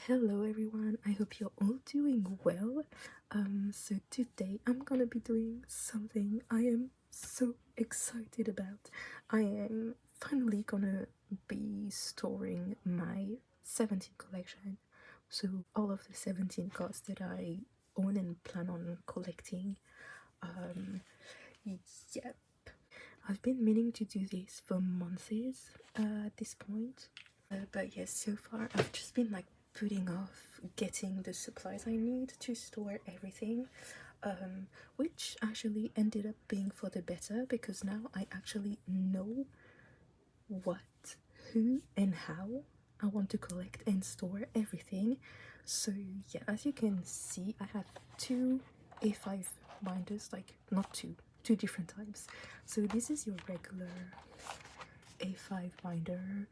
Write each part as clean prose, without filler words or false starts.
Hello everyone, I hope you're all doing well. So today I'm gonna be doing something I am so excited about. I am finally gonna be storing my 17 collection. So all of the 17 cards that I own and plan on collecting. Um, yep. I've been meaning to do this for months at this point. But yes, so far I've just been like putting off getting the supplies I need to store everything, which actually ended up being for the better because now I actually know what, who, and how I want to collect and store everything. So yeah, as you can see, I have two A5 binders, like not two different types. So this is your regular A5 binder,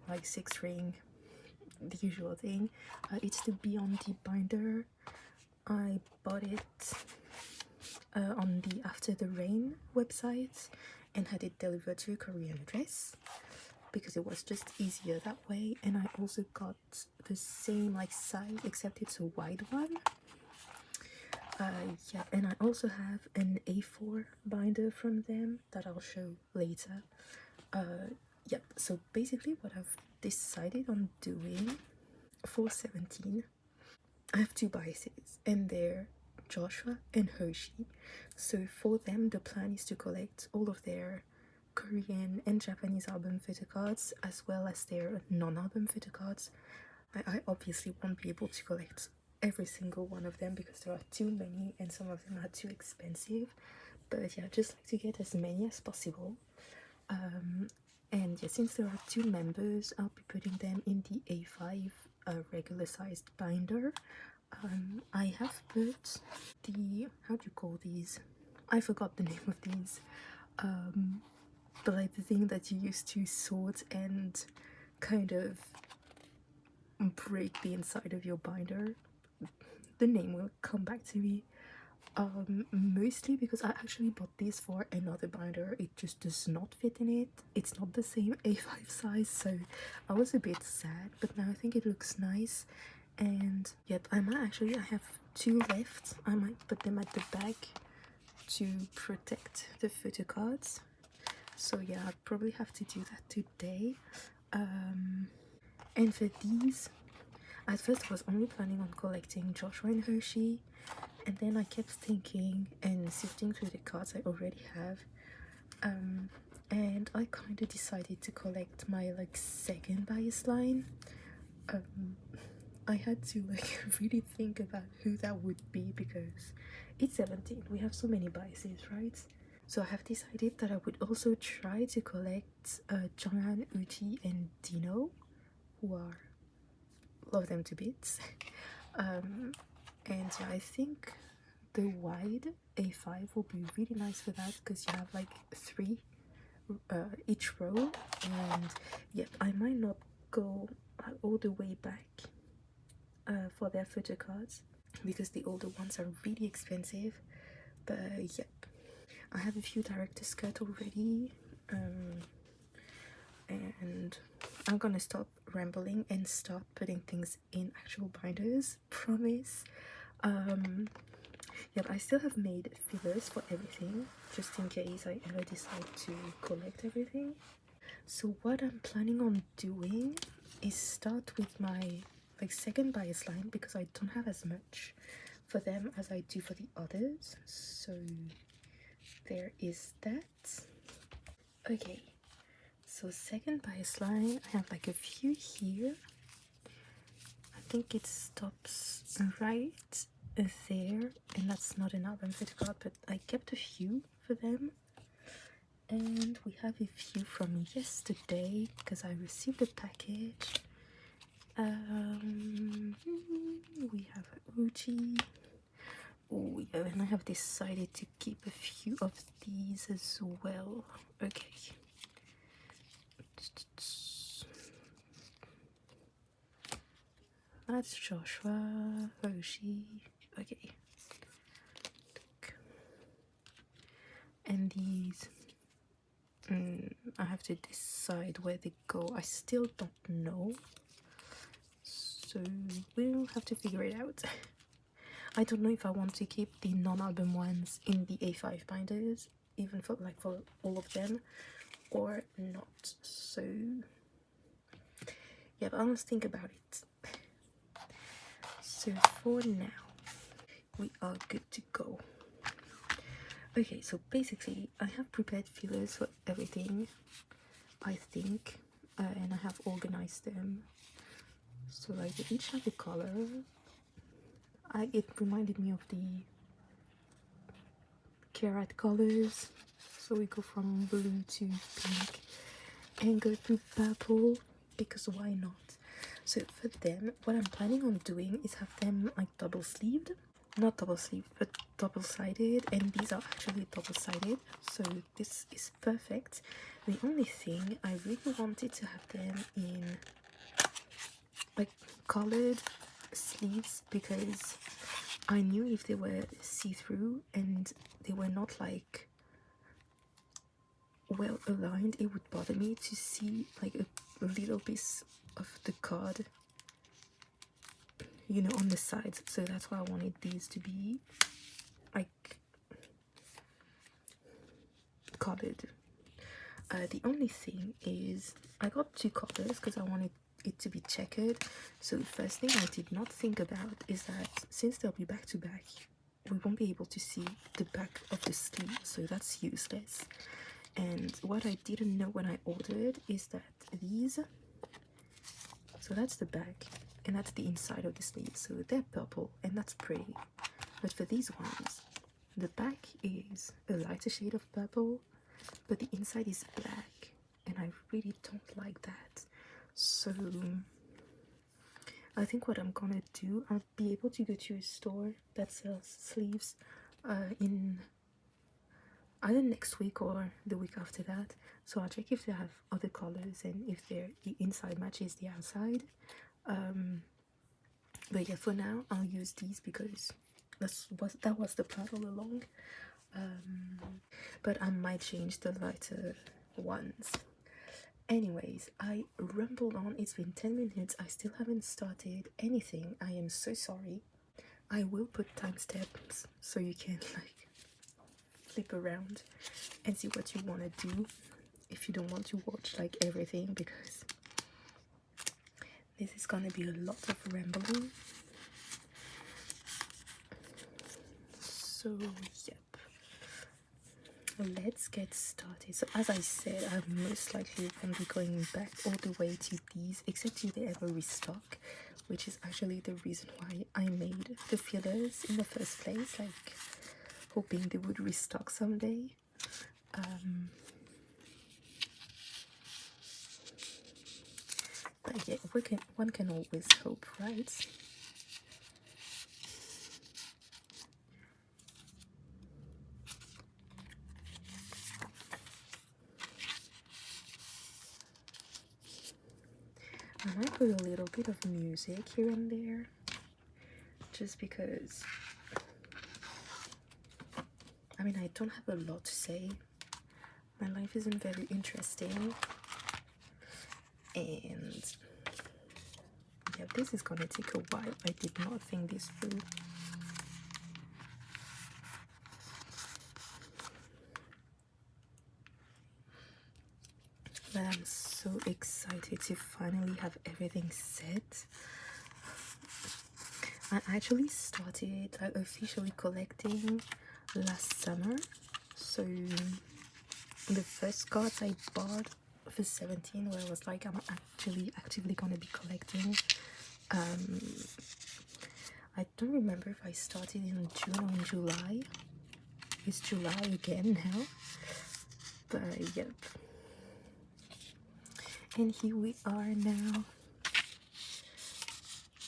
like 6 ring, the usual thing. It's the Beyond the binder. I bought it on the After the Rain website and had it delivered to a Korean address because it was just easier that way. And I also got the same like size, except it's a wide one. Yeah, and I also have an A4 binder from them that I'll show later. Yep, so basically what I've decided on doing for 17, I have two biases and they're Joshua and Hershey. So for them the plan is to collect all of their Korean and Japanese album photo cards as well as their non-album photo cards. I obviously won't be able to collect every single one of them because there are too many and some of them are too expensive, but yeah, just like to get as many as possible. And yeah, since there are two members, I'll be putting them in the A5 regular sized binder. I have put the, how do you call these? I forgot the name of these. But like the thing that you use to sort and kind of break the inside of your binder. The name will come back to me. Mostly because I actually bought this for another binder. It just does not fit in it. It's not the same A5 size, so I was a bit sad, but now I think it looks nice. And yep, I have two left. I might put them at the back to protect the photo cards. So yeah, I'll probably have to do that today. And for these, at first I was only planning on collecting Joshua and Hershey, and then I kept thinking and sifting through the cards I already have, and I kind of decided to collect my like second bias line. I had to like really think about who that would be because it's 17, we have so many biases, right? So I have decided that I would also try to collect Jonghan, Uchi, and Dino, who are, love them to bits. And yeah, I think the wide A5 will be really nice for that because you have like three each row. And yep, I might not go all the way back for their photo cards because the older ones are really expensive. But yep, I have a few director's cut already, and I'm gonna stop rambling and start putting things in actual binders, promise. Yep, I still have made fillers for everything just in case I ever decide to collect everything. So what I'm planning on doing is start with my like second bias line because I don't have as much for them as I do for the others. So there is that. Okay, so second bias line, I have like a few here. I think it stops right there, and that's not an album photo card, but I kept a few for them. And we have a few from yesterday because I received a package. We have Uchi. Oh yeah, and I have decided to keep a few of these as well. Okay. That's Joshua, Hershey. Okay. And these, I have to decide where they go. I still don't know. so we'll have to figure it out. I don't know if I want to keep the non-album ones in the A5 binders, even for all of them, or not. So yeah, but I must think about it. So for now, we are good to go. Okay, so basically I have prepared fillers for everything, I think, and I have organized them. So like they each have a color. It reminded me of the carrot colors. So we go from blue to pink and go to purple, because why not? So for them, what I'm planning on doing is have them like double sleeved. Not double sleeved, but double sided, and these are actually double sided, so this is perfect. The only thing, I really wanted to have them in like colored sleeves, because I knew if they were see-through and they were not like well aligned, it would bother me to see like a little piece of the card, you know, on the sides. So that's why I wanted these to be like colored. The only thing is I got two colors because I wanted it to be checkered. So the first thing I did not think about is that since they'll be back to back, we won't be able to see the back of the sleeve, so that's useless. And what I didn't know when I ordered is that these, so that's the back and that's the inside of the sleeve, so they're purple and that's pretty. But for these ones, the back is a lighter shade of purple, but the inside is black, and I really don't like that. So I think what I'm gonna do, I'll be able to go to a store that sells sleeves in either next week or the week after that. So I'll check if they have other colors and if the inside matches the outside. But yeah, for now I'll use these because that was the plan all along. But I might change the lighter ones. Anyways, I rambled on. It's been 10 minutes. I still haven't started anything. I am so sorry. I will put timestamps so you can like flip around and see what you want to do if you don't want to watch like everything, because this is gonna be a lot of rambling. So yep, let's get started. So as I said, I most likely won't be going back all the way to these, except if they ever restock, which is actually the reason why I made the fillers in the first place, like hoping they would restock someday. But yeah, one can always hope, right? I might put a little bit of music here and there, just because, I mean, I don't have a lot to say. My life isn't very interesting, and yeah, this is gonna take a while. I did not think this through. But I'm so excited to finally have everything set. I actually started like officially collecting last summer. So the first cards I bought for 17, where I was like, I'm actually actively gonna be collecting. I don't remember if I started in June or in July. It's July again now. But yep. And here we are now.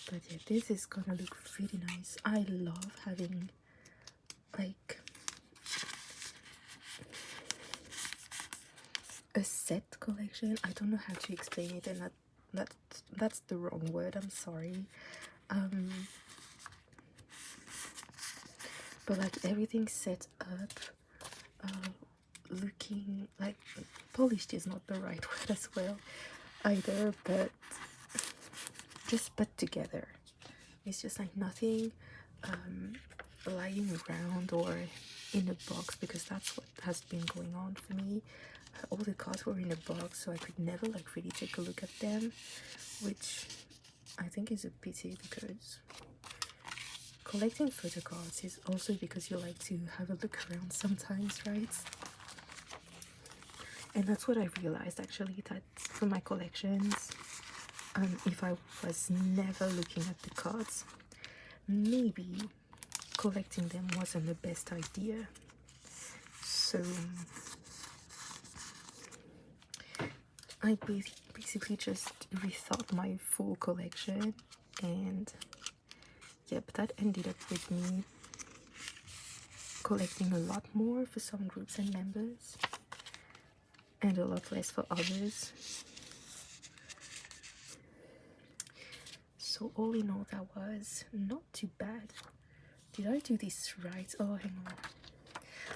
But yeah, this is gonna look really nice. I love having like a set collection. I don't know how to explain it, and that's the wrong word, I'm sorry. But like everything set up, looking like polished is not the right word as well either, but just put together. It's just like nothing lying around or in a box, because that's what has been going on for me. All the cards were in a box, so I could never like really take a look at them, which I think is a pity, because collecting photo cards is also because you like to have a look around sometimes, right? And that's what I realized actually, that for my collections, if I was never looking at the cards, maybe collecting them wasn't the best idea. So I basically just rethought my full collection, and yep, that ended up with me collecting a lot more for some groups and members and a lot less for others. So all in all, that was not too bad. Did I do this right? Oh, hang on.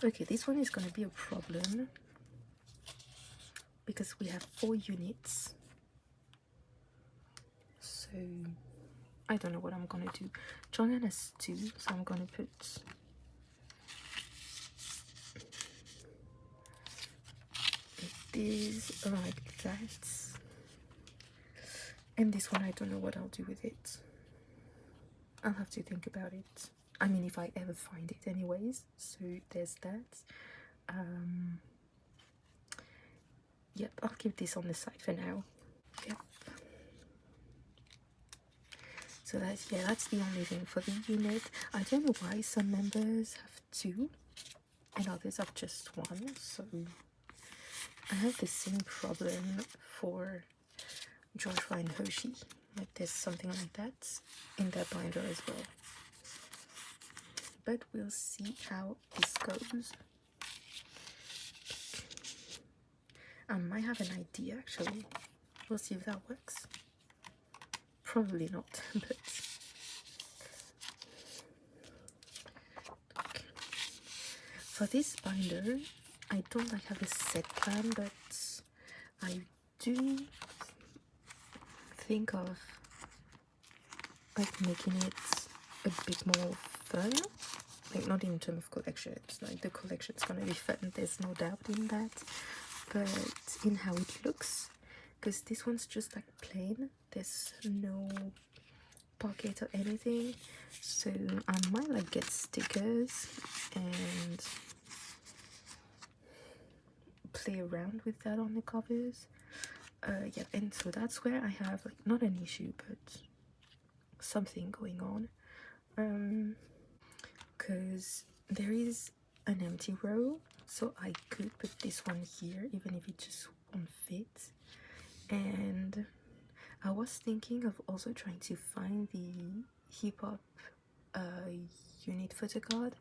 Okay, this one is going to be a problem because we have 4 units. So I don't know what I'm going to do. John has 2, so I'm going to put these like that. And this one, I don't know what I'll do with it. I'll have to think about it. I mean, if I ever find it anyways. So there's that. Yep, I'll keep this on the side for now. Yep. So that's the only thing for the unit. I don't know why some members have 2 and others have just 1. So I have the same problem for Joshua and Hershey. Like there's something like that in their binder as well. But we'll see how this goes. I might have an idea actually. We'll see if that works. Probably not, but okay. For this binder, I don't like have a set plan, but I do think of like making it a bit more fun. Like not in terms of collections, like the collection's gonna be fun, there's no doubt in that, but in how it looks, because this one's just like plain, there's no pocket or anything. So I might like get stickers and play around with that on the covers. Yeah, and so that's where I have like not an issue but something going on, because there is an empty row, so I could put this one here even if it just won't fit. And I was thinking of also trying to find the hip-hop unit photo card,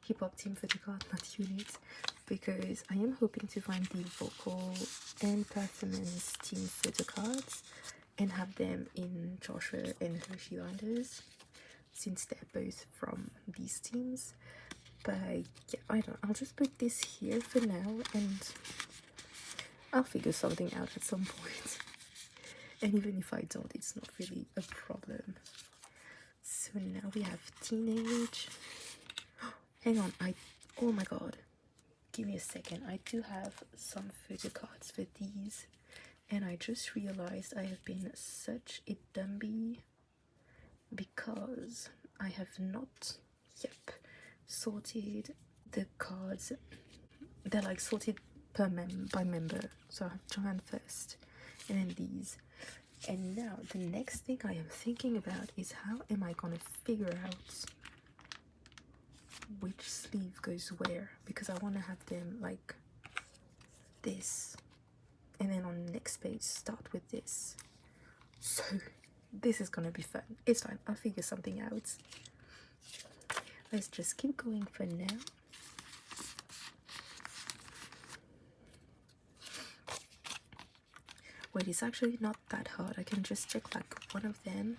hip-hop team photo card, not unit, because I am hoping to find the vocal and performance team photo cards and have them in Joshua and Hershey binders, since they're both from these teams. But yeah, I don't, I'll just put this here for now and I'll figure something out at some point. And even if I don't, it's not really a problem. So now we have teenage. Hang on, oh my god, give me a second. I do have some photo cards for these, and I just realized I have been such a dummy because I have not, sorted the cards. They're like sorted by member. So I have Joanne first, and then these. And now the next thing I am thinking about is how am I gonna figure out which sleeve goes where, because I want to have them like this, and then on the next page start with this. So this is gonna be fun. It's fine, I'll figure something out. Let's just keep going for now. Wait, it's actually not that hard. I can just check like one of them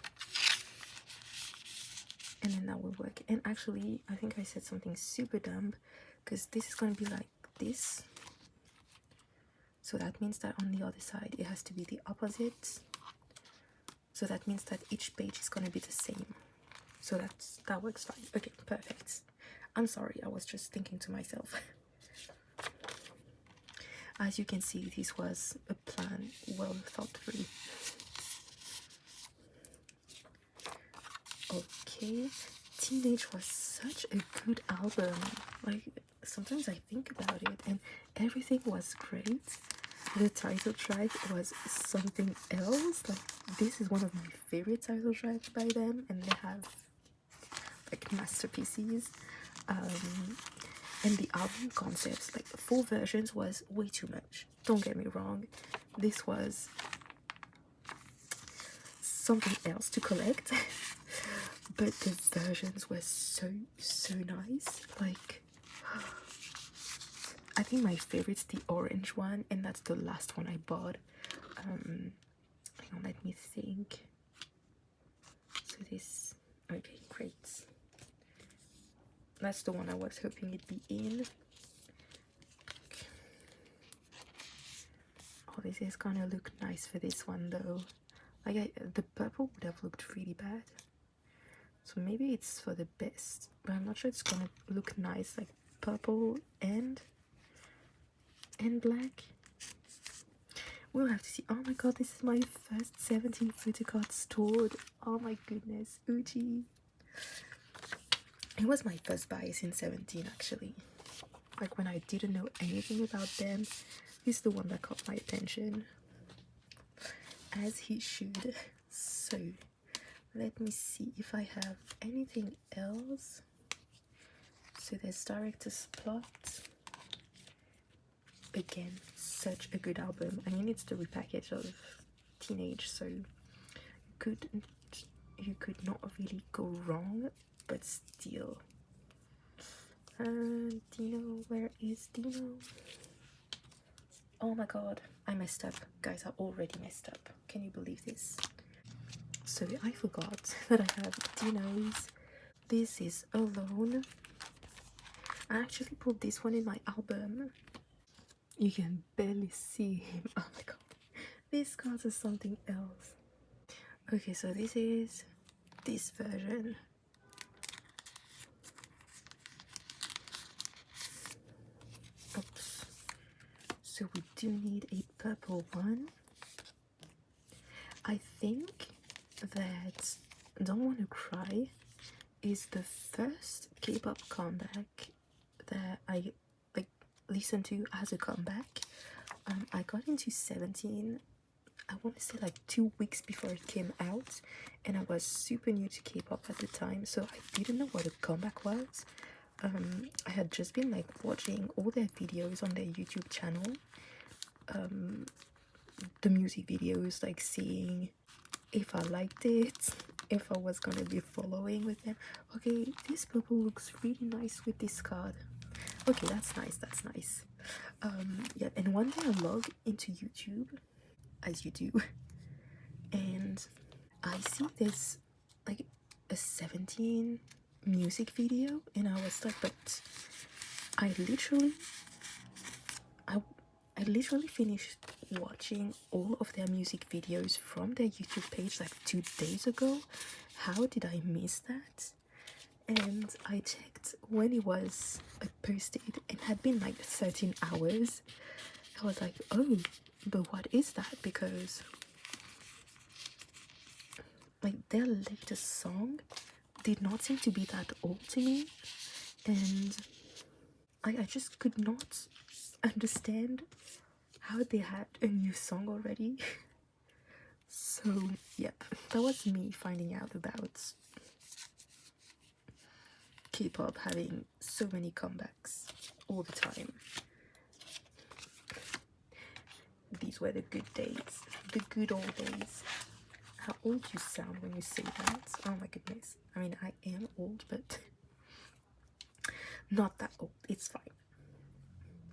and then that will work. And actually I think I said something super dumb, because this is going to be like this, so that means that on the other side it has to be the opposite. so that means that each page is gonna be the same. So that works fine. Okay, perfect. I'm sorry, I was just thinking to myself. As you can see, this was a plan well thought through. Okay, Teenage was such a good album. Like, sometimes I think about it and everything was great. The title track was something else. Like, this is one of my favorite title tracks by them, and they have like masterpieces. And the album concepts, like 4 versions, was way too much. Don't get me wrong, this was something else to collect. But the versions were so nice. Like, I think my favorite's the orange one, and that's the last one I bought. Hang on, let me think. So this, okay, great. That's the one I was hoping it'd be in. Okay. Oh, this is gonna look nice for this one though. Like, the purple would have looked really bad. So maybe it's for the best, but I'm not sure it's gonna look nice, like purple and black. We'll have to see. Oh my god, this is my first 17 photocards stored. Oh my goodness, Uchi. It was my first buy since 17 actually. Like, when I didn't know anything about them, this is the one that caught my attention. As he should. So, let me see if I have anything else. So there's Director's Plot. Again, such a good album. I mean, it's the repackage of Teenage, so you could not really go wrong, but still. Dino, where is Dino? Oh my god, I messed up. Guys, I already messed up. Can you believe this? So I forgot that I have Dino's. This is Alone. I actually put this one in my album. You can barely see him. Oh my god. These cards are something else. Okay, so this is this version. Oops. So we do need a purple one. I think that Don't Wanna Cry is the first K-pop comeback that I like listened to as a comeback. I got into 17, I want to say like 2 weeks before it came out, and I was super new to K-pop at the time, so I didn't know what a comeback was. I had just been like watching all their videos on their YouTube channel, the music videos, like seeing if I liked it, if I was gonna be following with them. Okay, this purple looks really nice with this card. Okay, that's nice, that's nice. Yeah, and one day I log into YouTube, as you do, and I see this like a 17 music video, and I was like, but I literally finished watching all of their music videos from their YouTube page like 2 days ago. How did I miss that? And I checked when it was posted, and had been like 13 hours. I was like, oh, but what is that? Because like their latest song did not seem to be that old to me, and I just could not understand how they had a new song already. So yep, that was me finding out about K-pop having so many comebacks all the time. These were the good days, the good old days. How old you sound when you say that. Oh my goodness. I mean, I am old, but not that old. It's fine.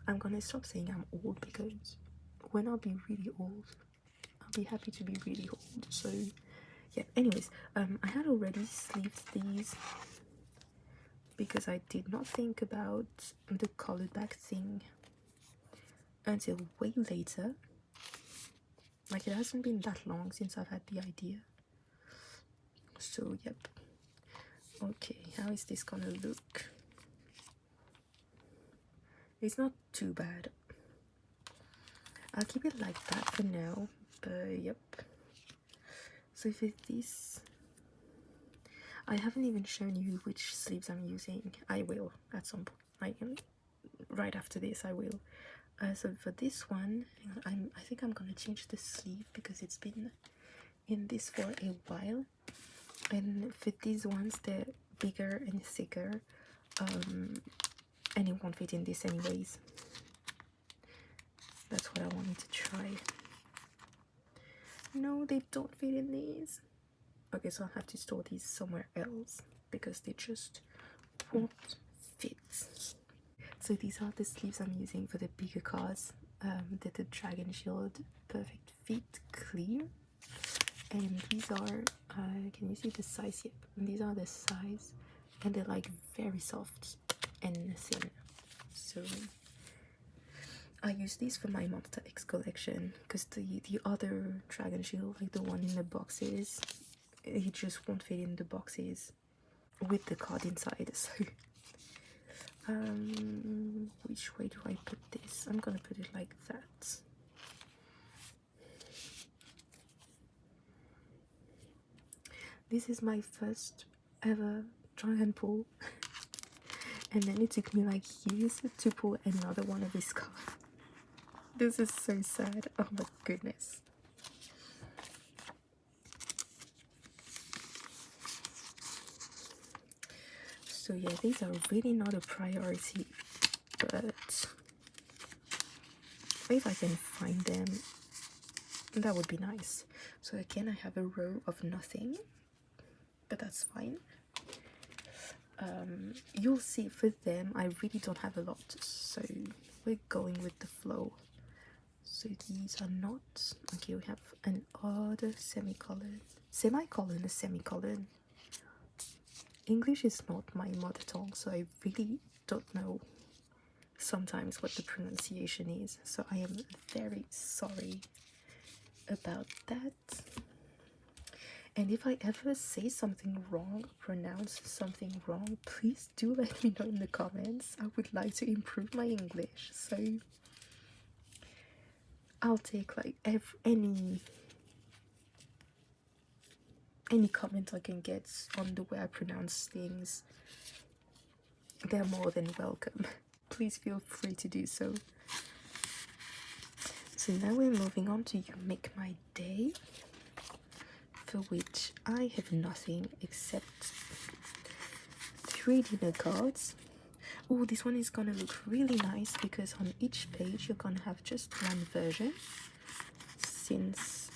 I'm gonna stop saying I'm old, because when I'll be really old, I'll be happy to be really old. So yeah, anyways, I had already sleeved these because I did not think about the colored back thing until way later. Like, it hasn't been that long since I've had the idea. So yep. Okay, how is this gonna look? It's not too bad. I'll keep it like that for now, but yep. So for this, I haven't even shown you which sleeves I'm using. I will at some point. Right after this I will. So for this one, I think I'm gonna change the sleeve because it's been in this for a while. And for these ones, they're bigger and thicker, and it won't fit in this anyways. That's what I wanted to try. No, they don't fit in these. Okay, so I'll have to store these somewhere else because they just won't fit. So these are the sleeves I'm using for the bigger cards. They're the Dragon Shield Perfect Fit Clear. And these are, can you see the size? Yep, and these are the size, and they're like very soft and thin. So I use these for my Monster X collection because the other Dragon Shield, like the one in the boxes, it just won't fit in the boxes with the card inside. So which way do I put this? I'm gonna put it like that. This is my first ever dragon pull, and then it took me like years to pull another one of his cards. This is so sad. Oh my goodness. So yeah, these are really not a priority, but if I can find them, that would be nice. So again, I have a row of nothing, but that's fine. You'll see for them I really don't have a lot, so we're going with the flow. So these are not okay. We have an odd semicolon, a semicolon. English is not my mother tongue, so I really don't know sometimes what the pronunciation is, so I am very sorry about that. And if I ever say something wrong, pronounce something wrong, please do let me know in the comments. I would like to improve my English, so I'll take like any comment I can get on the way I pronounce things. They're more than welcome. Please feel free to do so. So now we're moving on to You Make My Day, for which I have nothing except 3 dinner cards. Oh, this one is gonna look really nice because on each page you're gonna have just one version, since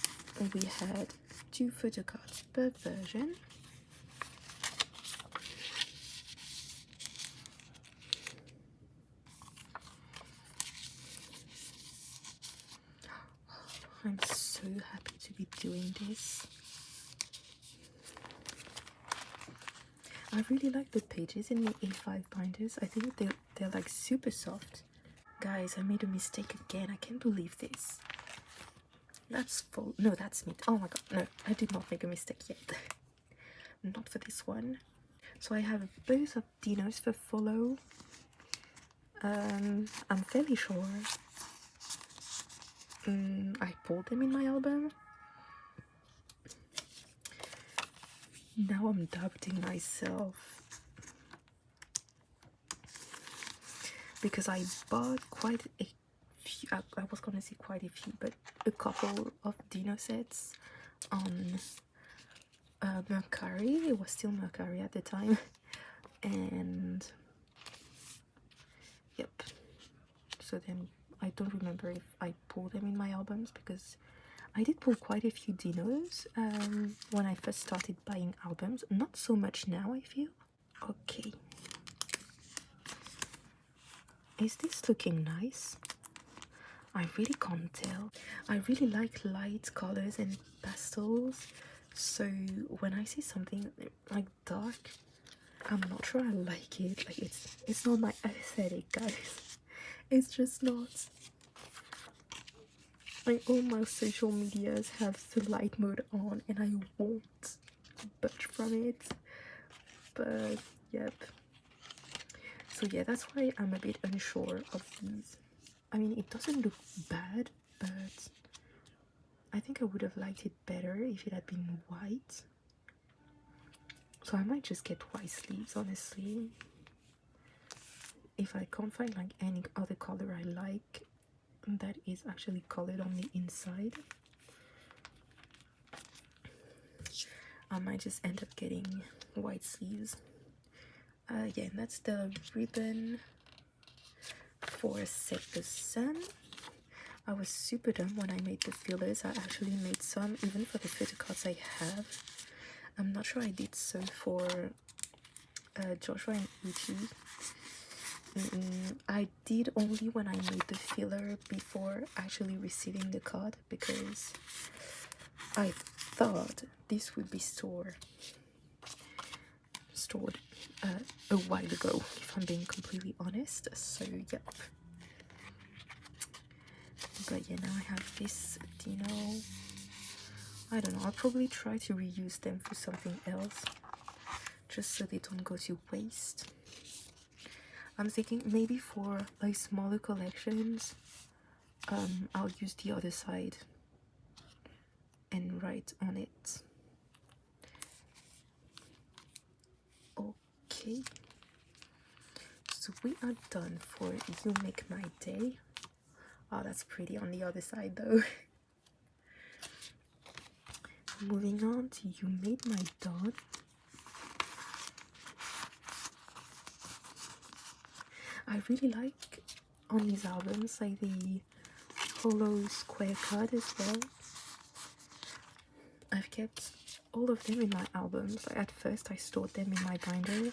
we had 2 photo cards per version. I'm so happy to be doing this. I really like the pages in the A5 binders. I think they're like super soft. Guys, I made a mistake again. I can't believe this. That's full. No, that's me. Oh my god. No, I did not make a mistake yet. Not for this one. So I have both of Dino's for follow. I'm fairly sure I pulled them in my album. Now I'm doubting myself because I bought quite a few. I was gonna say quite a few, but a couple of Dino sets on Mercari. It was still Mercari at the time, and yep. So then I don't remember if I pulled them in my albums, because I did pull quite a few Dinos when I first started buying albums. Not so much now, I feel. Okay. Is this looking nice? I really can't tell. I really like light colors and pastels, so when I see something like dark, I'm not sure I like it. Like it's not my aesthetic, guys. It's just not. Like all my social medias have the light mode on, and I won't. budge from it. But yep. So yeah, that's why I'm a bit unsure of these. I mean, it doesn't look bad, but I think I would have liked it better if it had been white. So I might just get white sleeves, honestly. If I can't find like any other color I like that is actually colored on the inside, I might just end up getting white sleeves. Yeah, and that's the ribbon for Set the Sun. I was super dumb when I made the fillers. I actually made some even for the photocards I have. I'm not sure I did so for Joshua and Uchi. I did only when I made the filler before actually receiving the card, because I thought this would be stored a while ago, if I'm being completely honest. So yep. But yeah, now I have this Dino. I don't know, I'll probably try to reuse them for something else, just so they don't go to waste. I'm thinking maybe for like smaller collections, I'll use the other side and write on it. Okay, so we are done for You Make My Day. Oh, that's pretty on the other side though. Moving on to You Made My Dawn. I really like on these albums like the hollow square card as well. I've kept all of them in my albums. Like, at first I stored them in my binder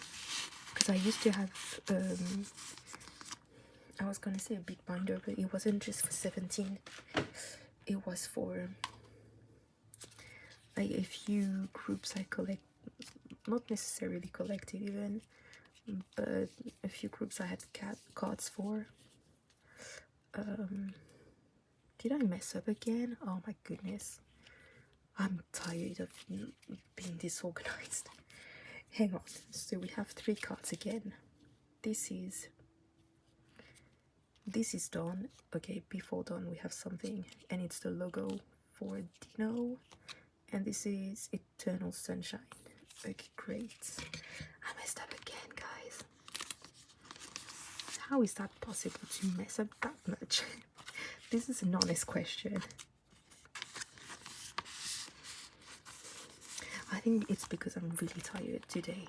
because I used to have I was gonna say a big binder, but it wasn't just for 17. It was for like a few groups I collect, not necessarily collected even, but a few groups I had cards for. Did I mess up again? Oh my goodness. I'm tired of being disorganized. Hang on. So we have 3 cards again. This is Dawn. Okay, before Dawn we have something, and it's the logo for Dino. And this is Eternal Sunshine. Okay, great. I messed up again, guys. How is that possible to mess up that much? This is an honest question. I think it's because I'm really tired today.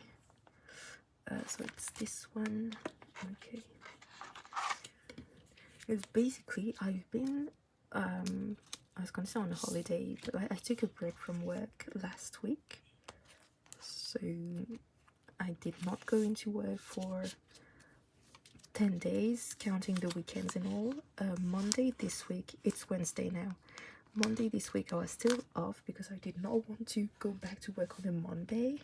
So it's this one. Okay. It's basically, I've been, I was gonna say on a holiday, but I took a break from work last week. So I did not go into work for 10 days, counting the weekends and all. Monday this week, it's Wednesday now. Monday this week I was still off because I did not want to go back to work on a Monday.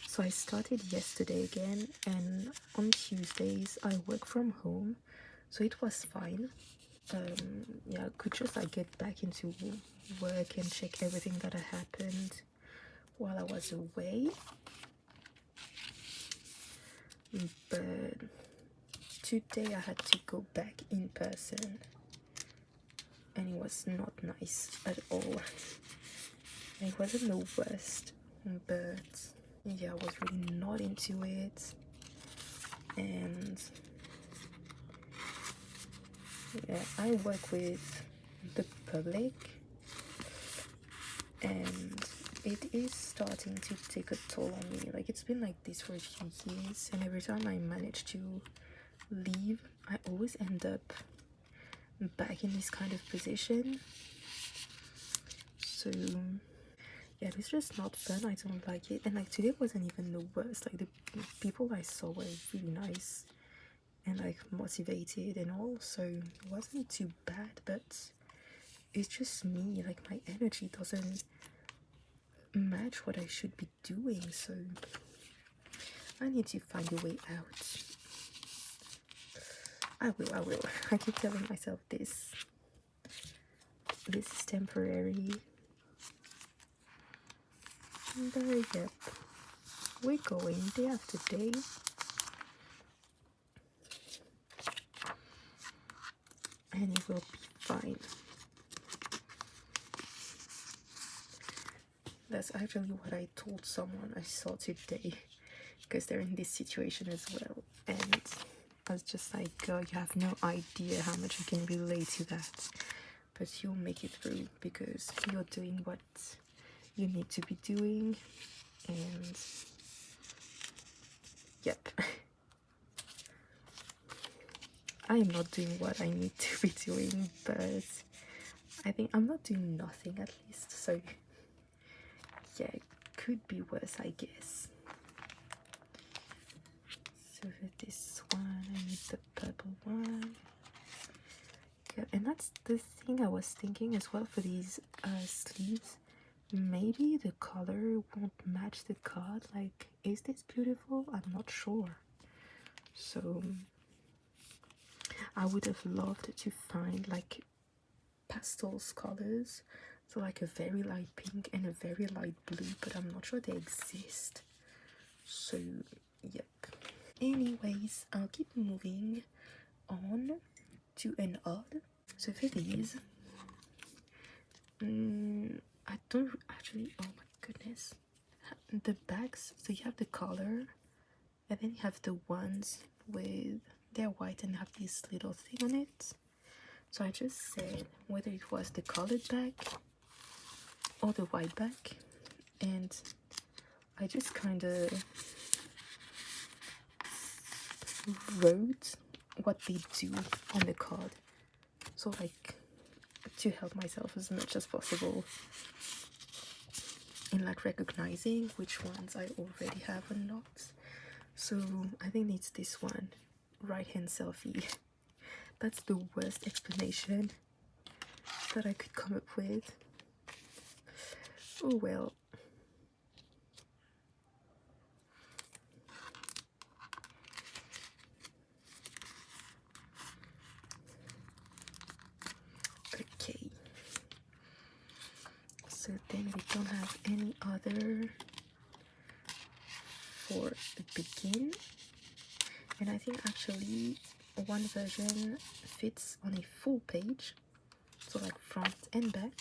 So I started yesterday again, and on Tuesdays I work from home, so it was fine. Yeah, I could just like get back into work and check everything that had happened while I was away. But today I had to go back in person, and it was not nice at all. It wasn't the worst, but yeah, I was really not into it. And yeah, I work with the public, and it is starting to take a toll on me. Like, it's been like this for a few years, and every time I manage to leave, I always end up back in this kind of position. So yeah, it's just not fun. I don't like it. And like, today wasn't even the worst. Like, the people I saw were really nice and like motivated and all, so it wasn't too bad. But it's just me, like my energy doesn't match what I should be doing, so I need to find a way out. I will. I keep telling myself this is temporary. And yep, we're going day after day. And it will be fine. That's actually what I told someone I saw today, because they're in this situation as well. And I was just like, girl, you have no idea how much you can relate to that. But you'll make it through because you're doing what you need to be doing. And yep. I'm not doing what I need to be doing, but I think I'm not doing nothing at least. So yeah, it could be worse, I guess. So for this one, I need the purple one. Yeah, and that's the thing I was thinking as well for these sleeves. Maybe the color won't match the card. Like, is this beautiful? I'm not sure. So I would have loved to find like pastels colors, so like a very light pink and a very light blue, but I'm not sure they exist. So yep. Anyways, I'll keep moving on to an odd. So for these, I don't actually, oh my goodness, the bags. So you have the color, and then you have the ones with, they're white and have this little thing on it. So I just said whether it was the colored bag or the white bag, and I just kind of wrote what they do on the card, so like to help myself as much as possible in like recognizing which ones I already have or not. So I think it's this one, right hand selfie. That's the worst explanation that I could come up with. Oh well. Okay. So then we don't have any other for begin. And I think actually one version fits on a full page, so like front and back.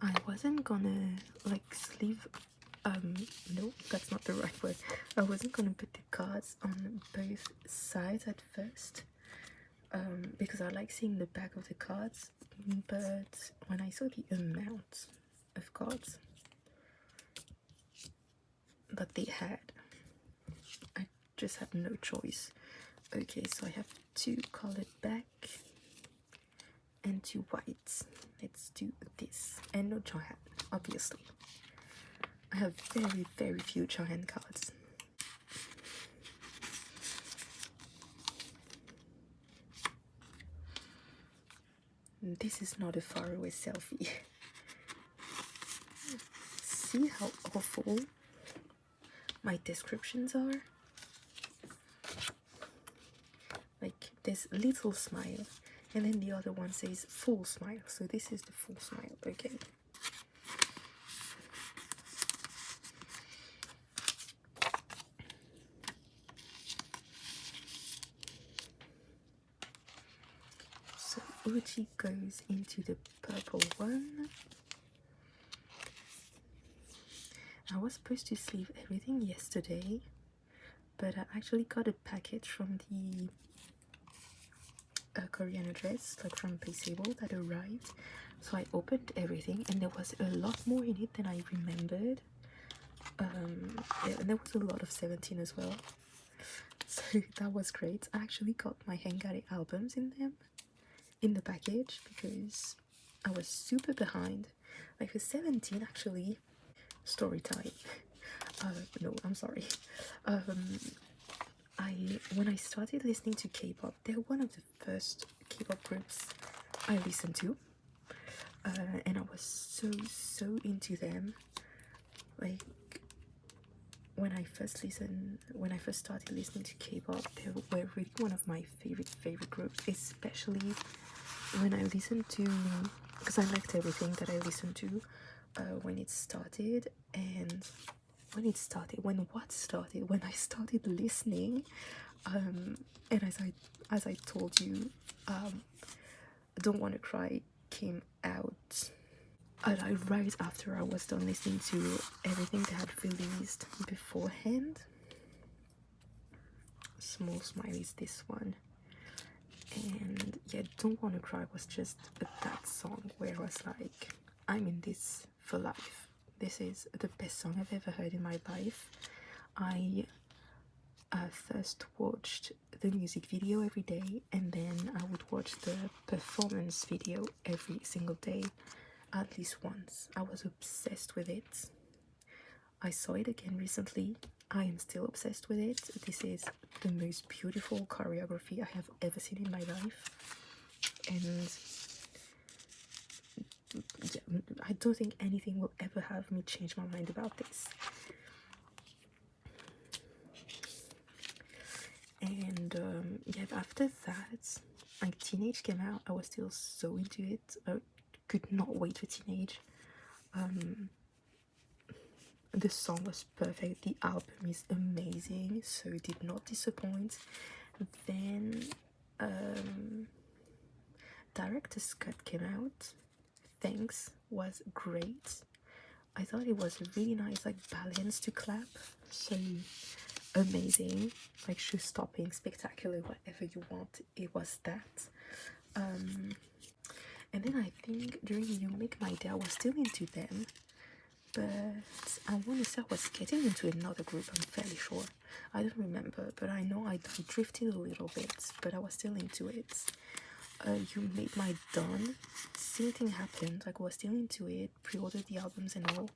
I wasn't gonna like sleeve, no, that's not the right word. I wasn't gonna put the cards on both sides at first, because I like seeing the back of the cards, but when I saw the amount of cards that they had, I just had no choice. Okay, so I have two colored back and two whites. Let's do this. And no Johan, obviously. I have very few Johan cards. This is not a faraway selfie. See how awful my descriptions are? Like this little smile, and then the other one says full smile. So this is the full smile, okay? So Uchi goes into the purple one. I was supposed to sleeve everything yesterday, but I actually got a package from the Korean address, like from Paysable, that arrived. So I opened everything, and there was a lot more in it than I remembered. Yeah, and there was a lot of 17 as well. So that was great. I actually got my Hangari albums in them, in the package, because I was super behind. Like for 17, actually, story time. No, I'm sorry. when I started listening to K-pop, they're one of the first K-pop groups I listened to, and I was so into them. Like when I first started listening to K-pop, they were really one of my favorite groups, especially when I listened to, because I liked everything that I listened to when it started, and when I started listening, and as I told you, Don't Wanna Cry came out like right after I was done listening to everything they had released beforehand. Small Smileys, this one. And yeah, Don't Wanna Cry was just that song where I was like, I'm in this for life. This is the best song I've ever heard in my life. I first watched the music video every day, and then I would watch the performance video every single day, at least once. I was obsessed with it. I saw it again recently. I am still obsessed with it. This is the most beautiful choreography I have ever seen in my life, and yeah, I don't think anything will ever have me change my mind about this. And yeah, after that, like Teenage came out, I was still so into it. I could not wait for Teenage. The song was perfect, the album is amazing, so it did not disappoint. Then Director's Cut came out. Thanks was great. I thought it was a really nice like balance to clap, so amazing, like show-stopping, spectacular, whatever you want, it was that. And then I think during You Make My Day I was still into them, but I want to say I was getting into another group, I'm fairly sure. I don't remember, but I know I drifted a little bit, but I was still into it. You Made My Dawn, same thing happened, like I was still into it, pre-ordered the albums and all.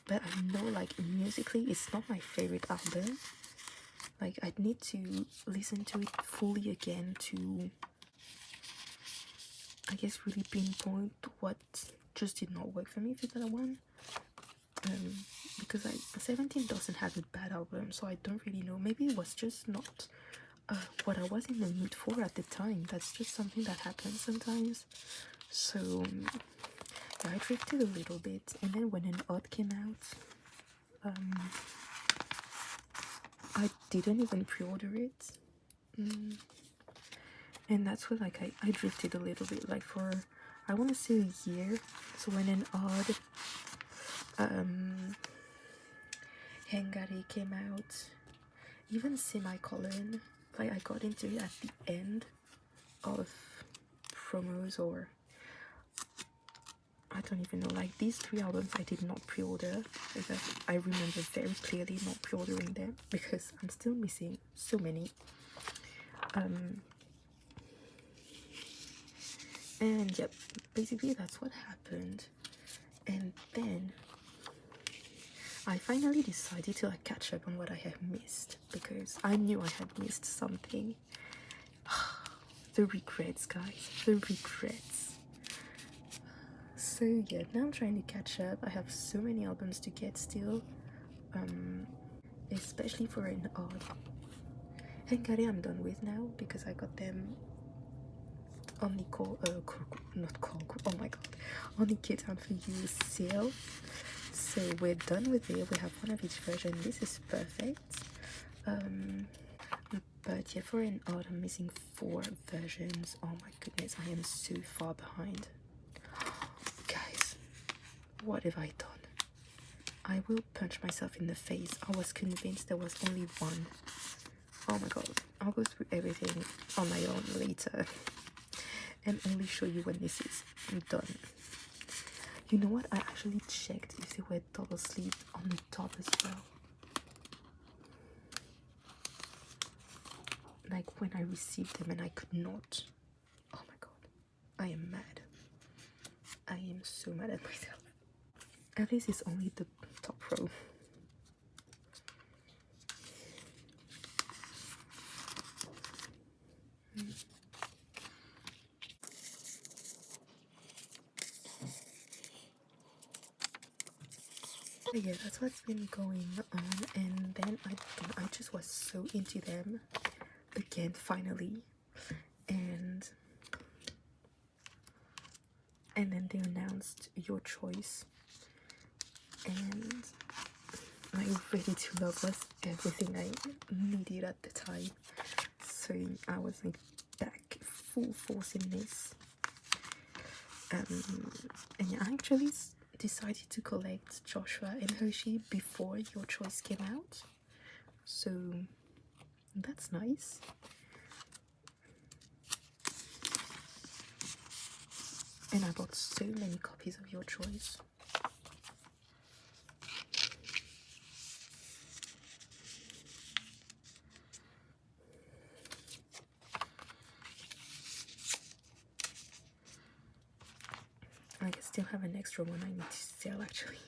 But I know like musically it's not my favorite album. Like I'd need to listen to it fully again to, I guess, really pinpoint what just did not work for me for that one. Because 17 doesn't have a bad album, so I don't really know. Maybe it was just not what I was in the mood for at the time. That's just something that happens sometimes. So yeah, I drifted a little bit, and then when An Odd came out, I didn't even pre-order it. And that's where like I drifted a little bit, like for I want to say a year. So when An Odd, Hengari came out, even Semicolon, like I got into it at the end of promos, or I don't even know, like these 3 albums I did not pre-order, because I remember very clearly not pre-ordering them because I'm still missing so many. And yep, basically that's what happened. And then I finally decided to like catch up on what I had missed, because I knew I had missed something. The regrets, guys, the regrets. So yeah, now I'm trying to catch up. I have so many albums to get still, especially for An Odd. Hengari I'm done with now because I got them on the oh my god, on the Kid Town For You sale. So we're done with it. We have one of each version. This is perfect. But yeah, for An Odd I'm missing 4 versions. Oh my goodness, I am so far behind. Guys, what have I done? I will punch myself in the face. I was convinced there was only one. Oh my god, I'll go through everything on my own later and only show you when this is done. You know what? I actually checked if they were double sleeved on the top as well. Like when I received them, and I could not. Oh my god, I am mad. I am so mad at myself. At least it's only the top row. But yeah, that's what's been going on, and then I just was so into them again finally, and then they announced Your Choice, and my Ready to Love was everything I needed at the time. So I was like back full force in this. And yeah, I actually decided to collect Joshua and Hershey before Your Choice came out. So that's nice. And I bought so many copies of Your Choice. I still have an extra one I need to sell actually.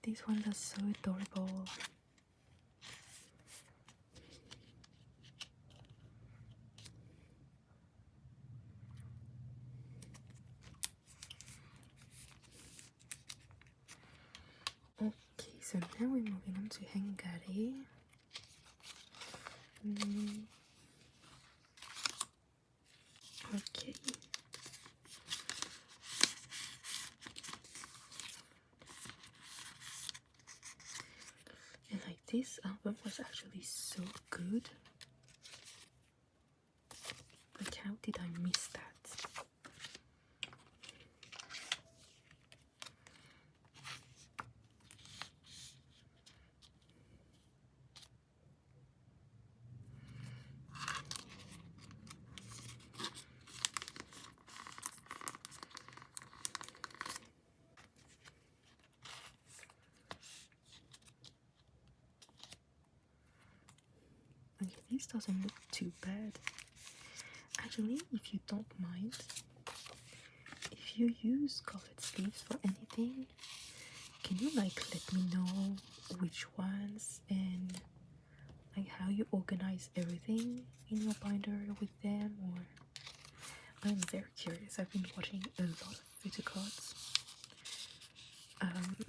These ones are so adorable. Okay, so now we're moving on to Hungary. Okay. And like this album was actually so good. Like how did I miss that? Okay, this doesn't look too bad. Actually, if you don't mind, if you use colored sleeves for anything, can you like let me know which ones and like how you organize everything in your binder with them? Or I'm very curious. I've been watching a lot of photocards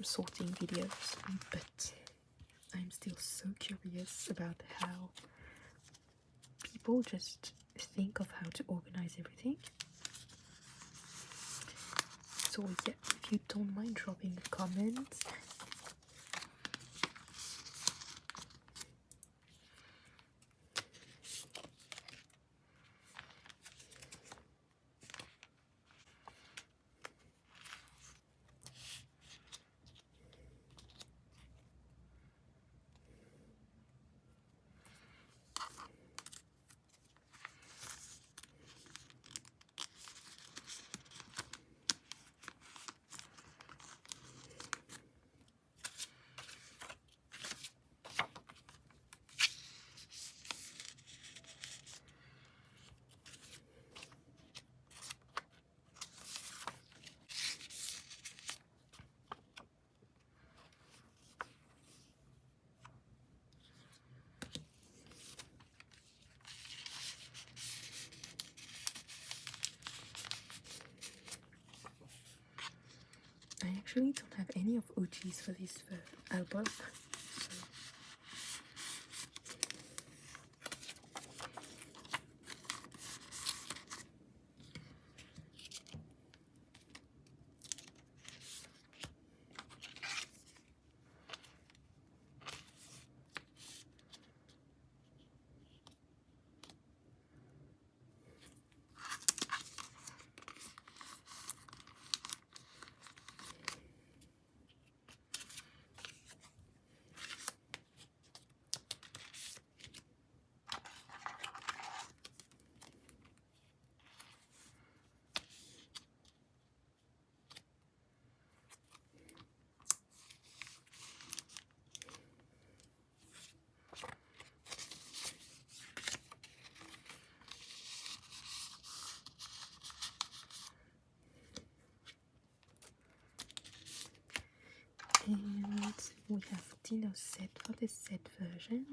sorting videos, but I'm still so curious about how people just think of how to organize everything. So yeah, if you don't mind dropping a comment. I actually don't have any of Uchi's for this album. So. And we have Dino set for the set version.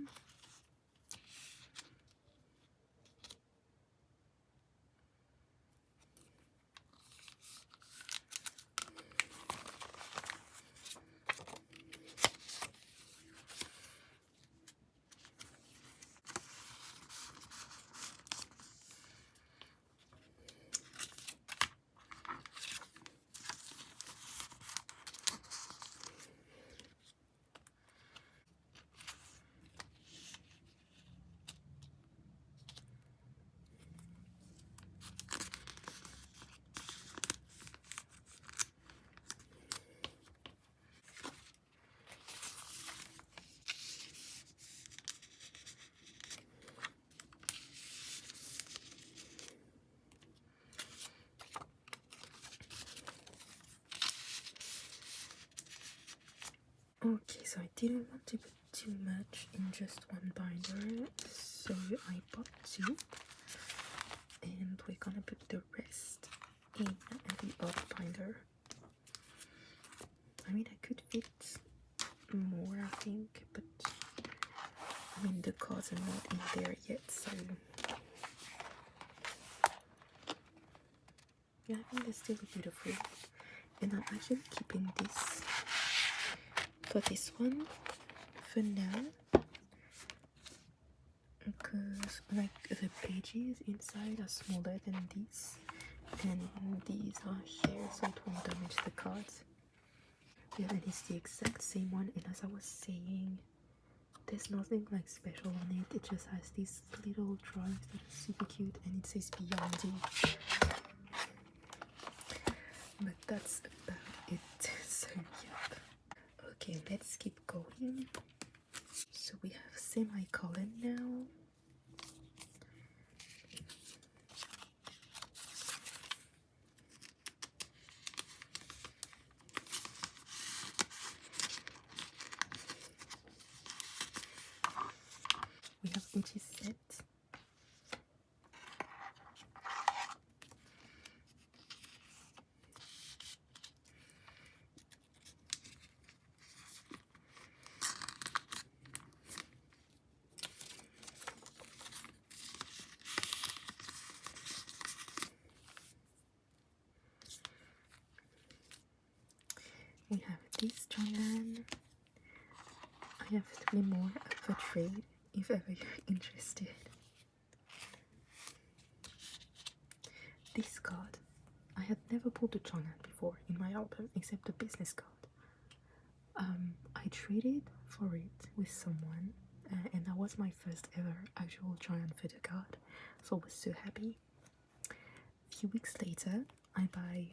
Okay, so I didn't want to put too much in just one binder, so I bought two, and we're gonna put the rest in the other binder. I mean, I could fit more, I think, but I mean, the cards are not in there yet, so yeah, I think they're still beautiful. And I'm actually keeping this for this one for now, because like the pages inside are smaller than these, and these are here, so it won't damage the cards. Yeah, and it's the exact same one, and as I was saying, there's nothing like special on it. It just has these little drawings that are super cute, and it says Beyond you. But that's about it. So yeah. Okay, let's keep going. So we have semicolon now. We have Uchi set. We have this Jonan. I have 3 more up for trade if ever you're interested. This card, I had never pulled a Jonan before in my album except a business card. I traded for it with someone, and that was my first ever actual Giant photo card, so I was so happy. A few weeks later, I buy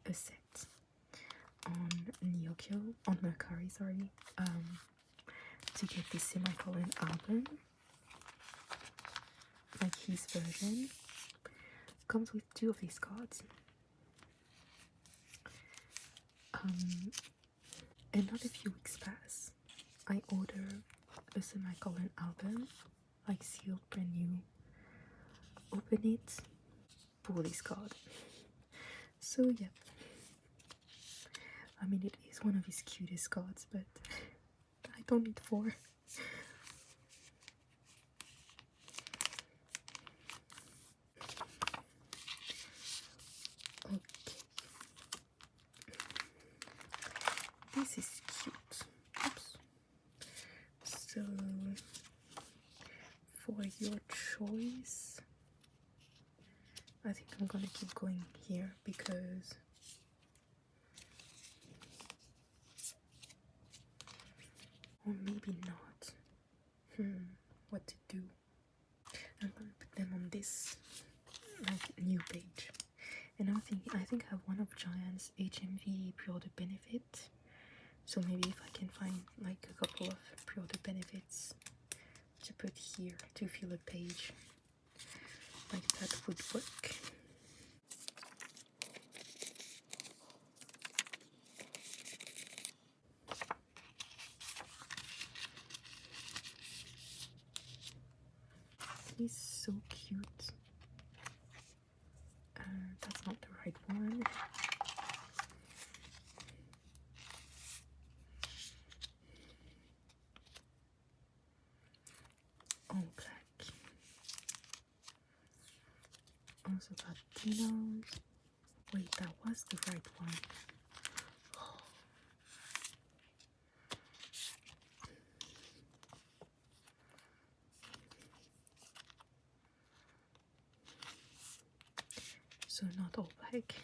a set on Nyokyo, on Mercari, sorry, to get this semicolon album, like his version. Comes with 2 of these cards. Another few weeks pass. I order a semicolon album, like sealed, brand new. Open it, pull this card. So yeah, I mean, it is one of his cutest cards, but I don't need 4. Okay, this is cute. Oops. So for your choice, I think I'm gonna keep going here because or maybe not. What to do? I'm gonna put them on this like new page. And I think I have one of Giant's HMV pre-order benefit. So maybe if I can find like a couple of pre-order benefits to put here to fill a page, like that would work. He's so cute. That's not the right one. also got Dinos. Wait, that was the right one. So not all black.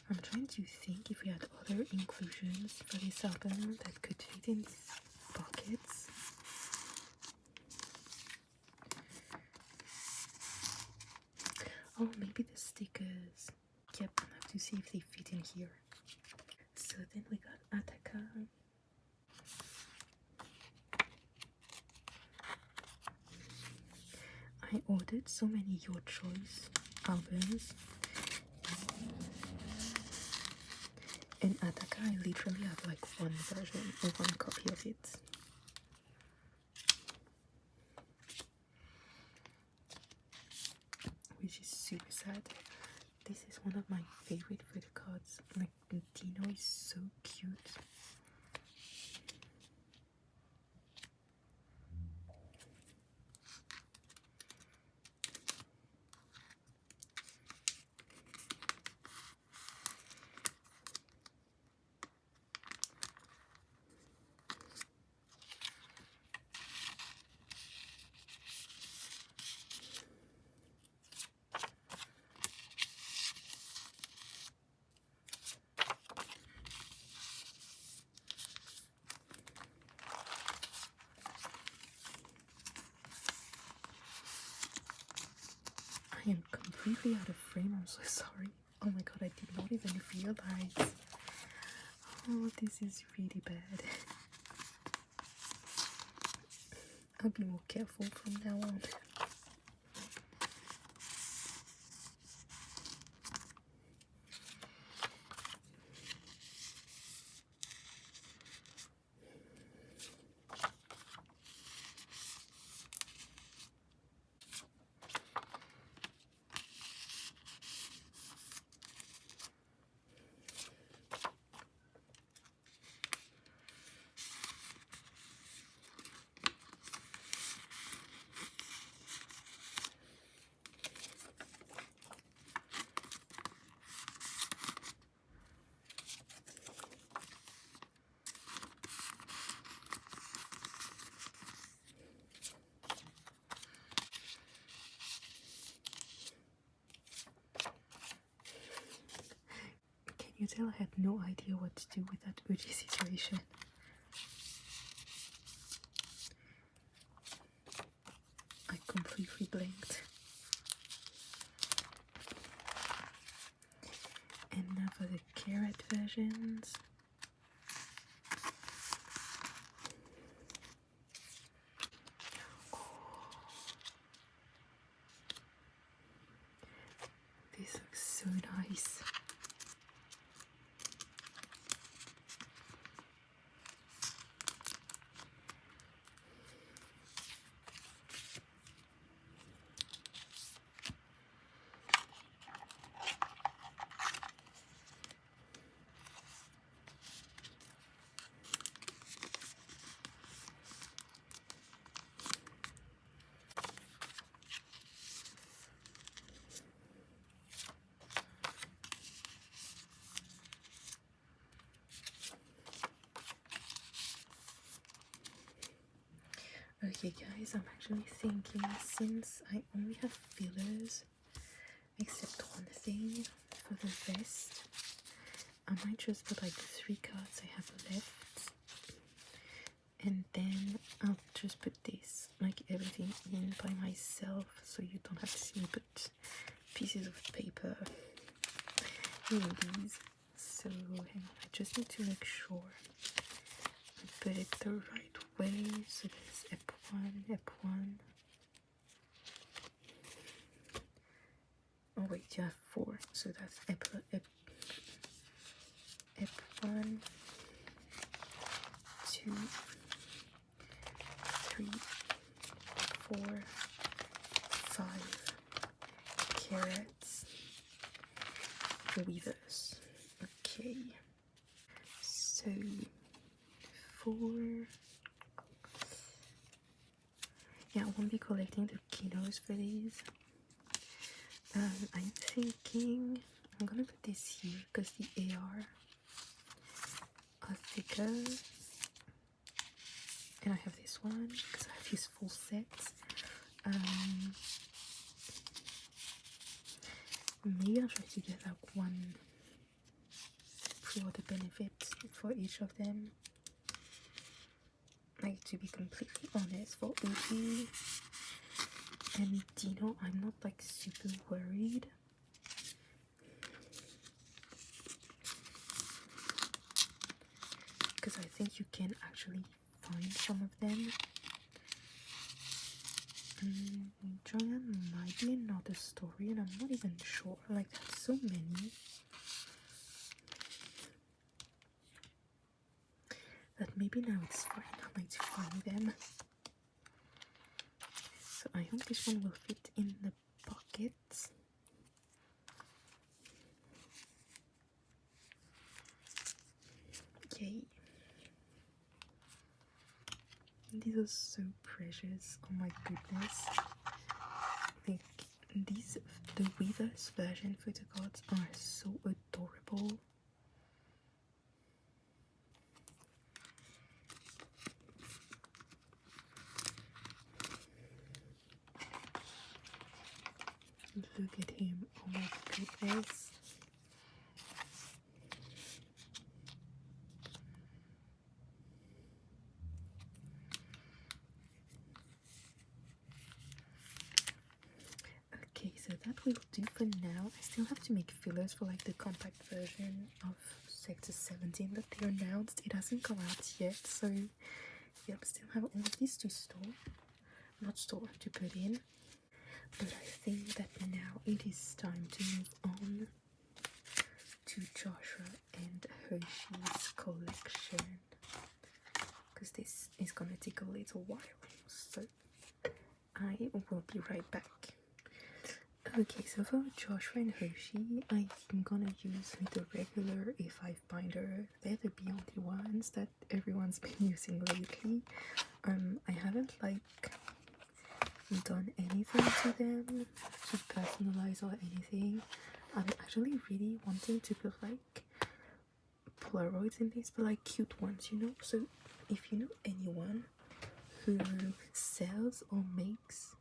I'm trying to think if we had other inclusions for this album that could fit in these pockets. Oh, maybe the stickers. Yep, I'll have to see if they fit in here. So then we got Ataka. I ordered so many Your Choice albums. In Ataka, I literally have like one version or one copy of it. Which is super sad. This is one of my favorite photocards. Like, Dino is so cute. I am completely out of frame, I'm so sorry. Oh my god, I did not even realize. Oh, this is really bad. I'll be more careful from now on. Can you tell I had no idea what to do with that Uji situation? I completely blanked. And now for the carrot versions. Oh, this looks so nice. Okay guys, I'm actually thinking, since I only have fillers, except one thing for the vest, I might just put like the 3 cards I have left, and then I'll just put this, like everything in by myself, so you don't have to see me put pieces of paper in these. So hang on, I just need to make sure I put it the right way. So there's ep1. Oh wait, you have 4. So that's ep1, 2, 3, 4, 5 carrots, weavers. Okay, so 4. Yeah, I won't be collecting the kilos for these. I'm thinking I'm gonna put this here because the AR are thicker, and I have this one because I have these full sets. Maybe I'll try to get like one pre-order benefit for each of them. Like, to be completely honest, for OG and Dino, I'm not like super worried. Because I think you can actually find some of them. Joanne might be another story, and I'm not even sure. Like, there's so many that maybe now it's fine. I might find them. So I hope this one will fit in the pocket. Okay. These are so precious. Oh my goodness. Like, these, the Weavers version photocards are so adorable. Look at him. Oh my goodness. Okay, so that will do for now. I still have to make fillers for like the compact version of Sector 17 that they announced. It hasn't come out yet, so yep, still have all of these to store. Not store, to put in. But I think that now it is time to move on to Joshua and Hershey's collection, because this is gonna take a little while, so I will be right back. Okay, so for Joshua and Hershey, I'm gonna use the regular A5 binder. They're the Beyond ones that everyone's been using lately. I haven't like done anything to them to personalize or anything. I'm actually really wanting to put like Polaroids in this, but like cute ones, you know. So if you know anyone who sells or makes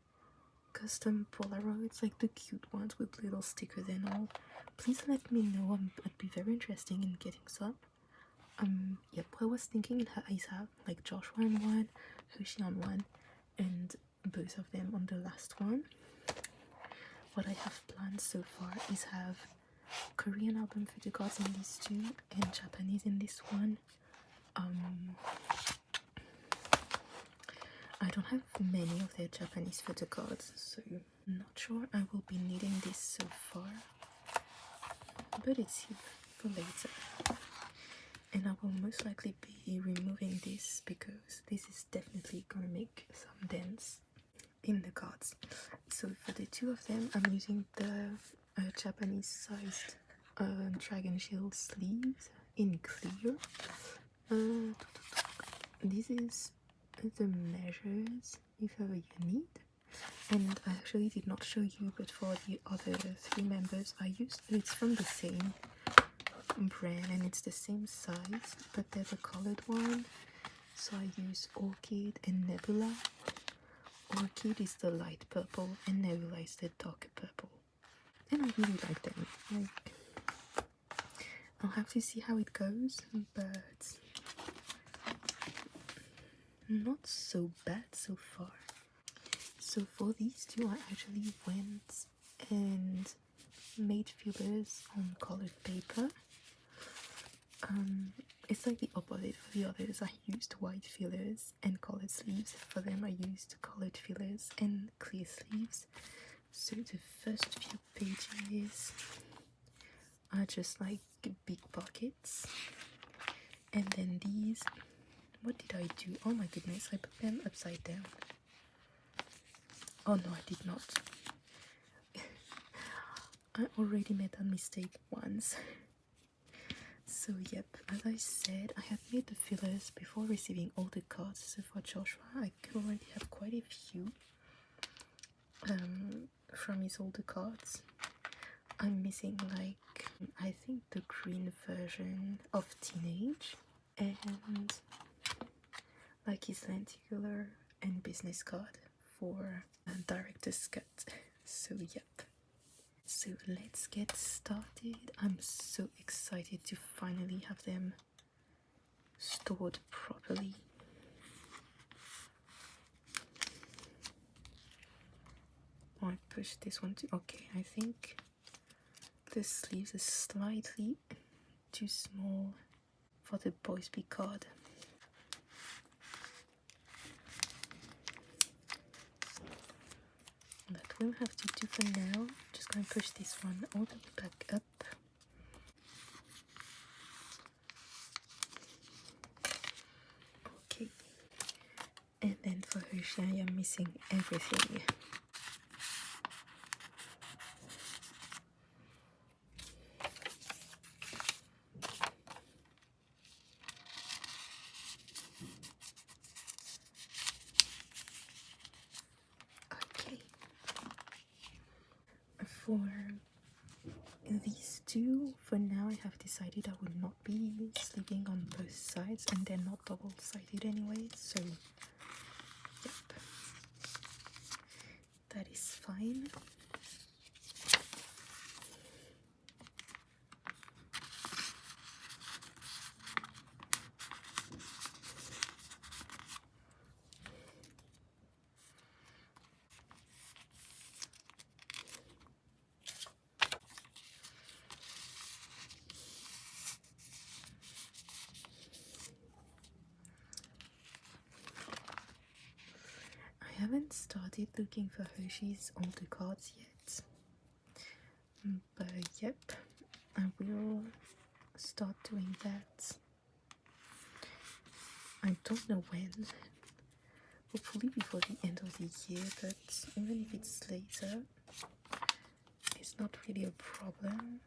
custom Polaroids, like the cute ones with little stickers and all, please let me know. I'd be very interested in getting some. Yep, I was thinking is have like Joshua on one, Hershey on one, and both of them on the last one. What I have planned so far is have Korean album photocards in these two and Japanese in this one. I don't have many of their Japanese photocards, so I'm not sure I will be needing this so far, but it's here for later. And I will most likely be removing this because this is definitely gonna make some dents in the cards. So for the two of them, I'm using the Japanese sized dragon shield sleeves in clear. This is the measures if ever you need. And I actually did not show you, but for the other 3 members I used, it's from the same brand and it's the same size, but they're the colored one. So I use Orchid and Nebula. Orchid is the light purple and Nebula is the darker purple, and I really like them. Like, I'll have to see how it goes, but not so bad so far. So for these two, I actually went and made fillers on colored paper. It's like the opposite. For the others I used white fillers and colored sleeves. For them I used colored fillers and clear sleeves. So the first few pages are just like big pockets, and then these, what did I do? Oh my goodness, I put them upside down. Oh no, I did not. I already made that mistake once. So yep, as I said, I had made the fillers before receiving all the cards. So for Joshua, I already have quite a few from his older cards. I'm missing like, I think the green version of Teenage and like his lenticular and business card for director's cut. So yep. So let's get started. I'm so excited to finally have them stored properly. Oh, I pushed this one too. Okay, I think the sleeves are slightly too small for the Boys Be card. That we'll have to do for now. Just gonna push this one all the way back up. Okay. And then for Hershey, I am missing everything. Okay. For these two, for now, I have decided I will not be sleeping on both sides, and they're not double-sided anyway, so yep, that is fine. I haven't started looking for Hershey's older cards yet, but yep, I will start doing that. I don't know when, hopefully before the end of the year, but even if it's later, it's not really a problem.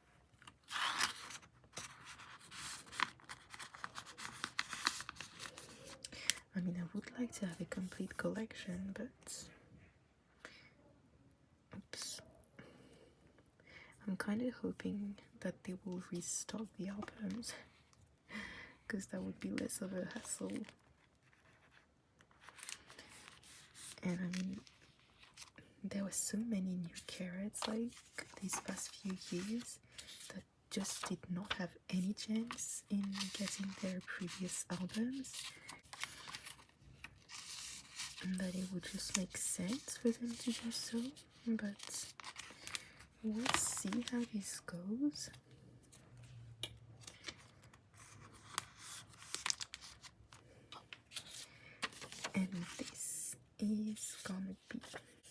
I mean, I would like to have a complete collection, but oops. I'm kind of hoping that they will restock the albums, because that would be less of a hassle. And I mean, there were so many new carrots like these past few years that just did not have any chance in getting their previous albums, and that it would just make sense for them to do so, but we'll see how this goes. And this is gonna be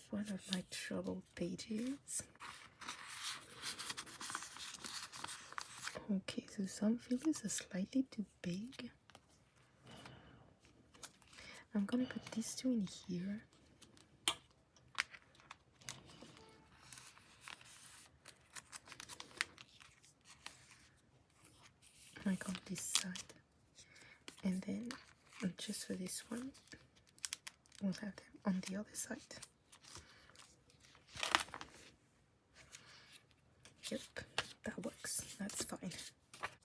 one of my troubled pages. Okay, so some fillers are slightly too big. I'm gonna put these two in here. Like on this side. And then just for this one, we'll have them on the other side. Yep, that works. That's fine.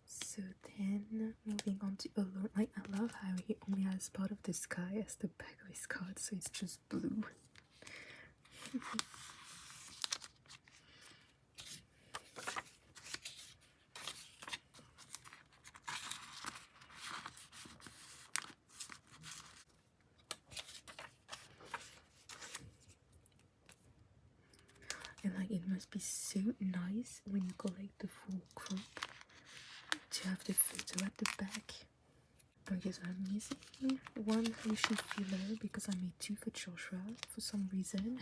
So then moving on to Alone. Like, I love how he only has part of the sky as the back of his card, so it's just blue. And like, it must be so nice when you collect the full group to have the photo at the back. Okay, so I'm missing one Hershey filler because I made two for Joshua for some reason.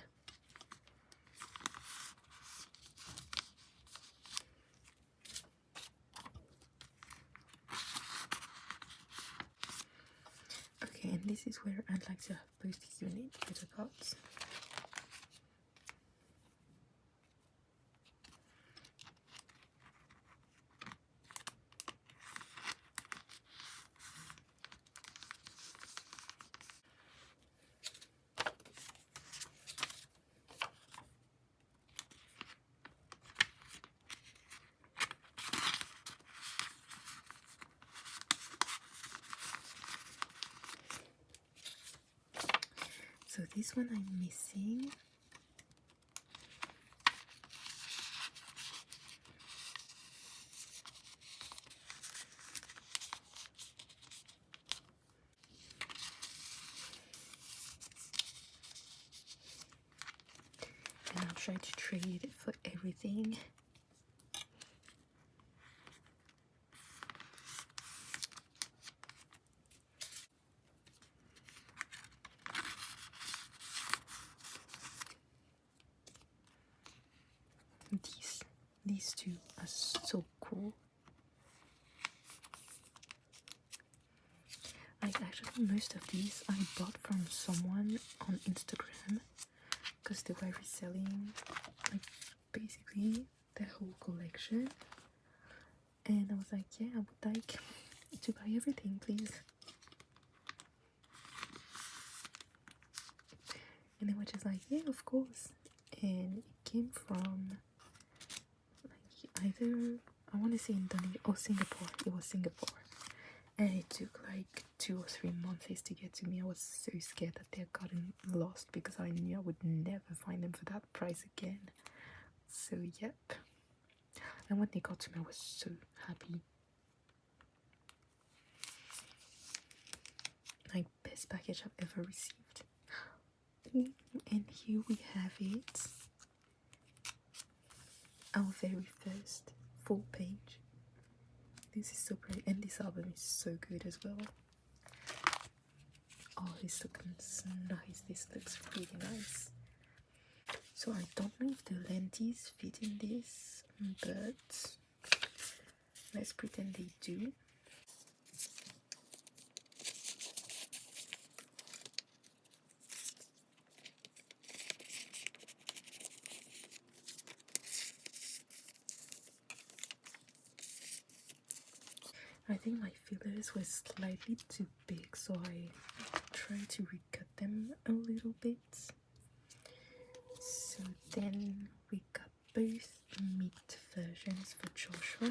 Okay, and this is where I'd like to have both unit photo cards. So this one I'm missing. And I'll try to trade it for everything. These two are so cool. Like actually most of these I bought from someone on Instagram because they were reselling like basically their whole collection, and I was like, yeah, I would like to buy everything, please. And they were just like, yeah, of course. And it came from like either, I want to say Indonesia or Singapore. It was Singapore. And it took like 2 or 3 months to get to me. I was so scared that they had gotten lost because I knew I would never find them for that price again. So yep. And when they got to me, I was so happy. Like best package I've ever received. And here we have it. Our very first full page. This is so pretty, and this album is so good as well. Oh, this looks nice. This looks really nice. So I don't know if the lenses fit in this, but let's pretend they do. I think my fillers were slightly too big, so I tried to recut them a little bit. So then we got both mid versions for Joshua.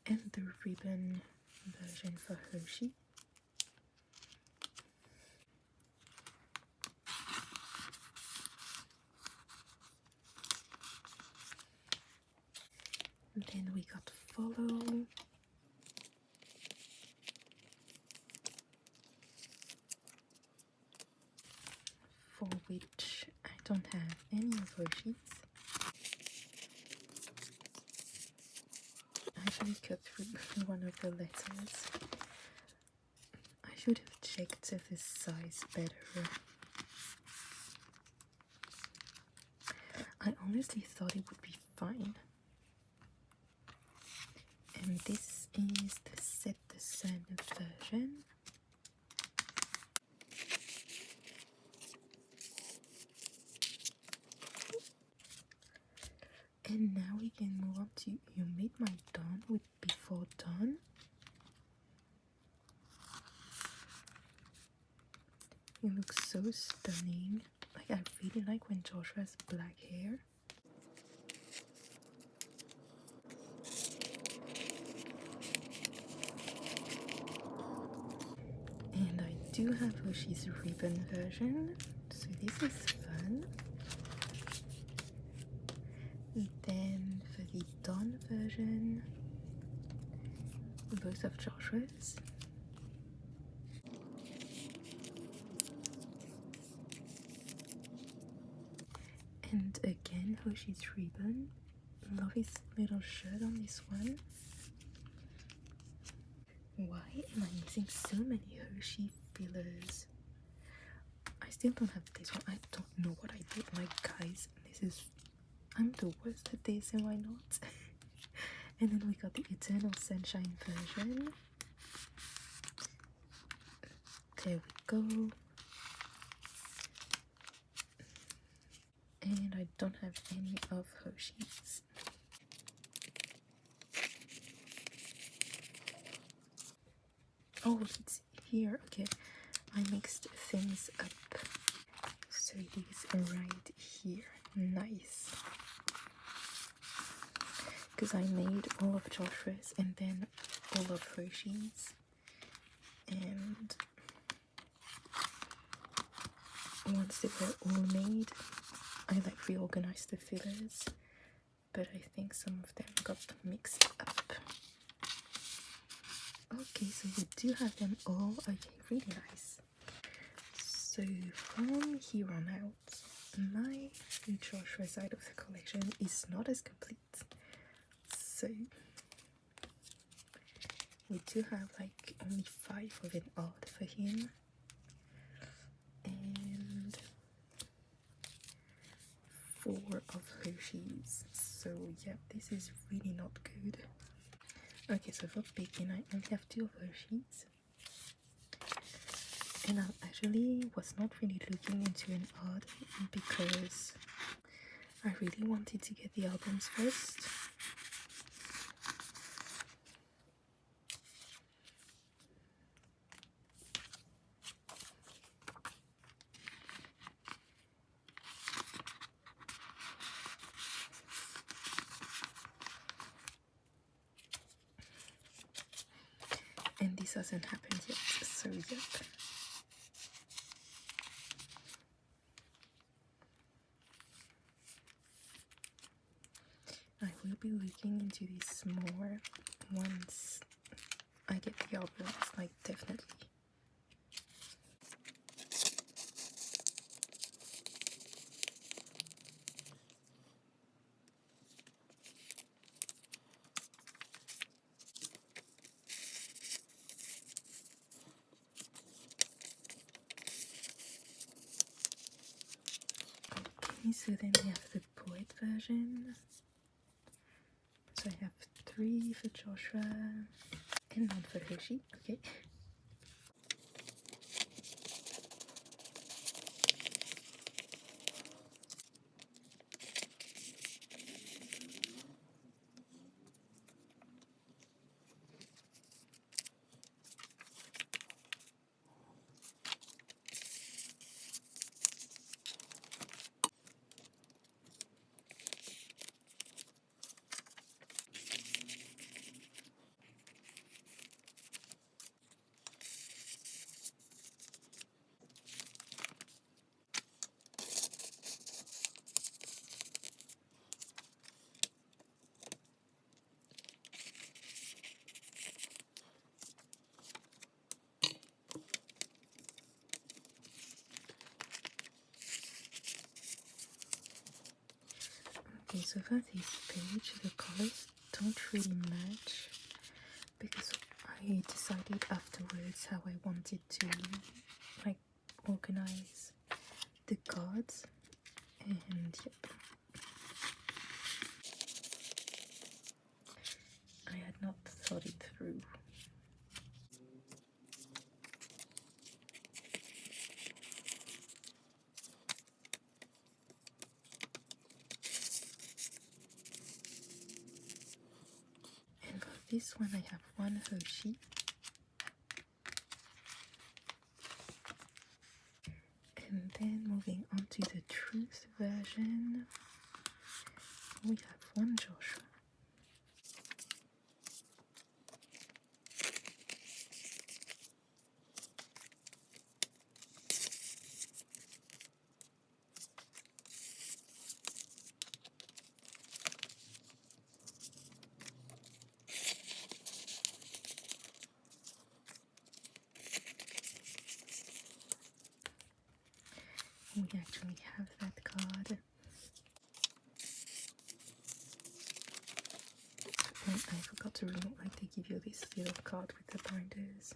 And the ribbon version for Hershey. And then we got Follow. For which I don't have any of Hershey's. I actually cut through one of the letters. I should have checked the size better. I honestly thought it would be fine. And this is the Set the Sun version. And now we can move on to You Made My Dawn with Before Dawn. It looks so stunning. Like, I really like when Joshua has black hair. And I do have Hershey's ribbon version, so this is fun. And then for the Dawn version, both of Joshua's. And again, Hoshi's ribbon. Love his little shirt on this one. Why am I missing so many Hershey fillers? I still don't have this one. I don't know what I did. Like, guys, I'm the worst at this, and why not? And then we got the Eternal Sunshine version. There we go. And I don't have any of Hershey's. Oh, it's here. Okay, I mixed things up. So it is right here. Nice. Because I made all of Joshua's and then all of Hershey's. And once they were all made, I like reorganized the fillers. But I think some of them got mixed up. Okay, so we do have them all. Okay, really nice. So from here on out, my Joshua side of the collection is not as complete. So we do have like only 5 of an odd for him. And 4 of Hershey's. So yeah, this is really not good. Okay, so for picking, I only have 2 of Hershey's. And I actually was not really looking into an odd because I really wanted to get the albums first. And this hasn't happened yet, so yep. I will be looking into this more once I get the albums, like definitely. Okay, so then we have the poet version. So I have 3 for Joshua and 1 for Hershey. Okay. Okay, so for this page, the colors don't really match because I decided afterwards how I wanted to like organize the cards, and yep, I had not thought it through. And for this one, I have 1 Hershey. And then moving on to the truth version, we have 1 Joshua. We actually have that card. I forgot to remove, like, they give you this little card with the binders.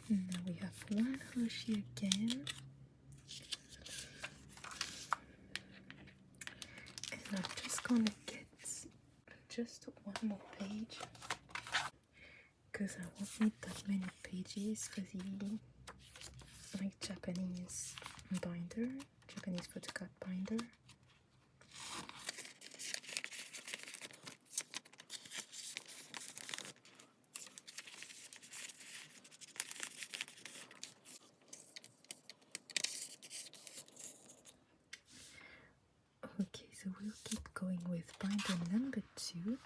Now we have one Hershey again. And I'm just gonna get just one more page, because I won't need that many pages for the like Japanese binder, Japanese photocard binder. Okay, so we'll keep going with binder number 2,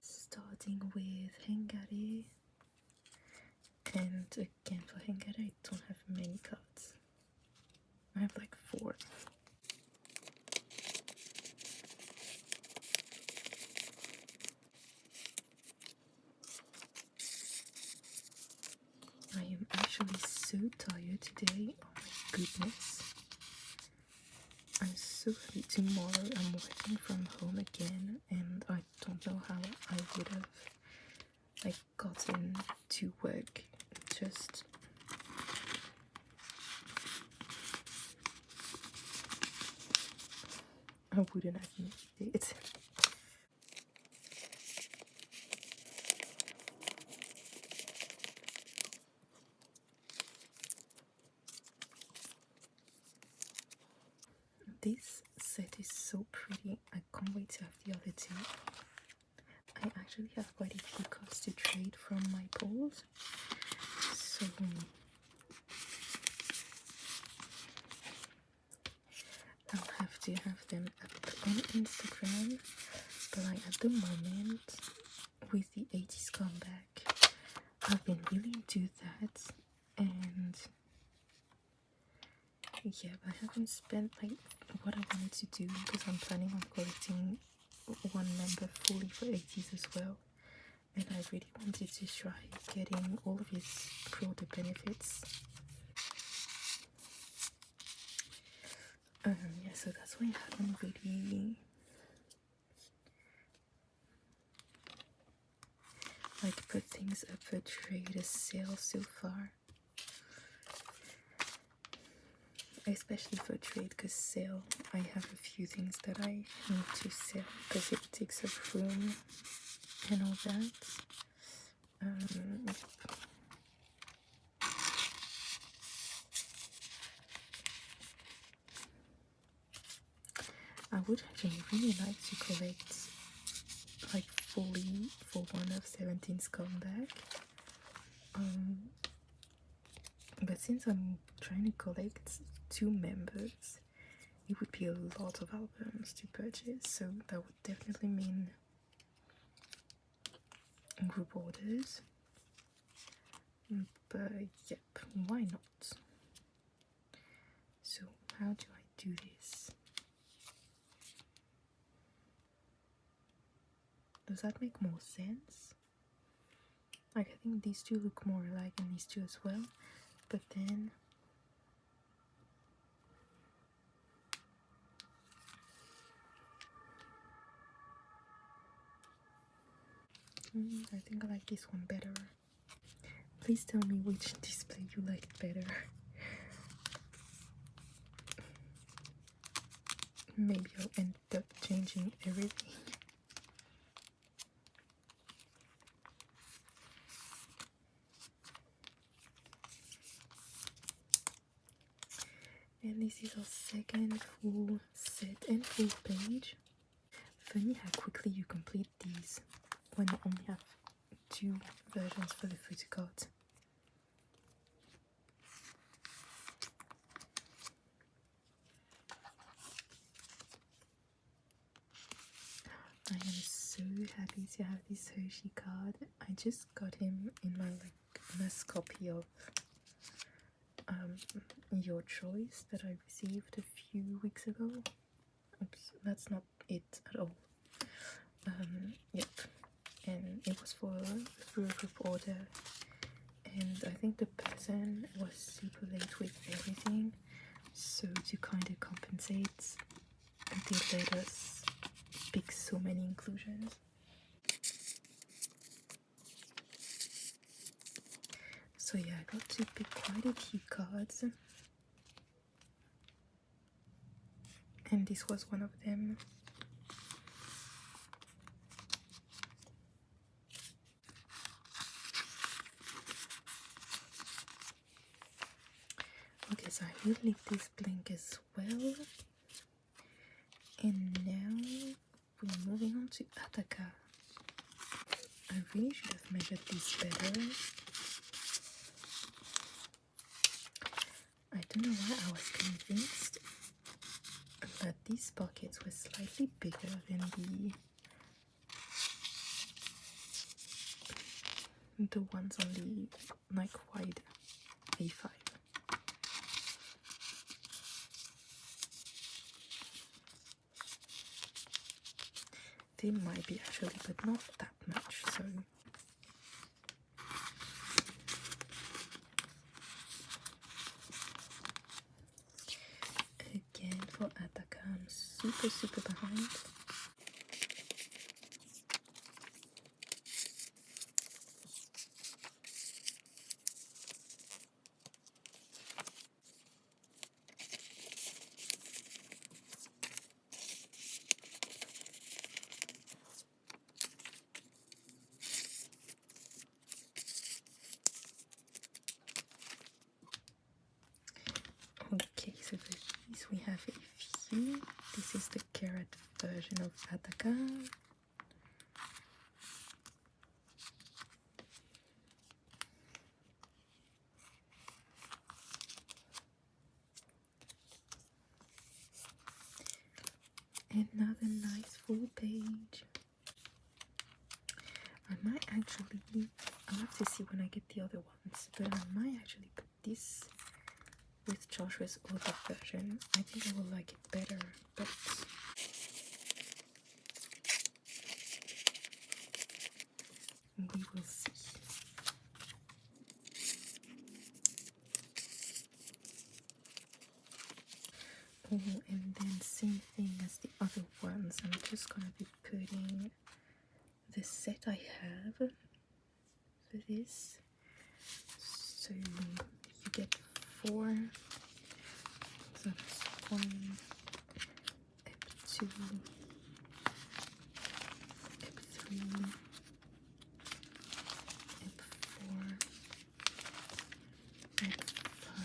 starting with Hengare. And again, for Hengare, I don't have many cards. I have like 4. I am actually so tired today. Oh my goodness. I'm so happy. Tomorrow I'm working from home again, and I don't know how I would have like gotten to work. Just I wouldn't have made it. This set is so pretty. I can't wait to have the other 2. I actually have quite a few cards to trade from my pulls, so I'll have to have them up on Instagram. But like at the moment, with the 80s comeback, I've been really into that, and yeah, I haven't spent like what I wanted to do, because I'm planning on collecting one member fully for 80s as well, and I really wanted to try getting all of his pre-order benefits. Yeah, so that's why I haven't really like put things up for trade or sale so far. Especially for trade, because sale, I have a few things that I need to sell because it takes up room and all that. I would actually really like to collect like fully for one of 17's comeback. But since I'm trying to collect 2 members, it would be a lot of albums to purchase, so that would definitely mean group orders. But yep, why not? So how do I do this? Does that make more sense? Like, I think these 2 look more alike and these 2 as well, but then I think I like this one better. Please tell me which display you liked better. Maybe I'll end up changing everything. And this is our second full set and full page. Funny how quickly you complete these when you only have 2 versions for the photocard. I am so happy to have this Hershey card. I just got him in my last copy of Your Choice that I received a few weeks ago. Oops, that's not it at all. Yep, and it was through a group order, and I think the person was super late with everything, so to kind of compensate, they let us pick so many inclusions. So yeah, I got to pick quite a few cards, and this was one of them. Okay, so I will leave this blank as well. And now we're moving on to Ataka. I really should have measured this better. I don't know why I was convinced that these pockets were slightly bigger than the ones on the like wide A5. They might be actually, but not that much, so again for Ataka, I'm super behind. Okay, so for these we have a few. This is the carrot version of Ataka. Another nice full page. I might actually, I'll have to see when I get the other ones, but I might actually put this with Joshua's other version. I think I will like it better, but we will see. Oh, and then same thing as the other ones, I'm just gonna be putting the set I have for this. So you get 4. So that's 1, Ep 2, Ep 3, Ep 4, Ep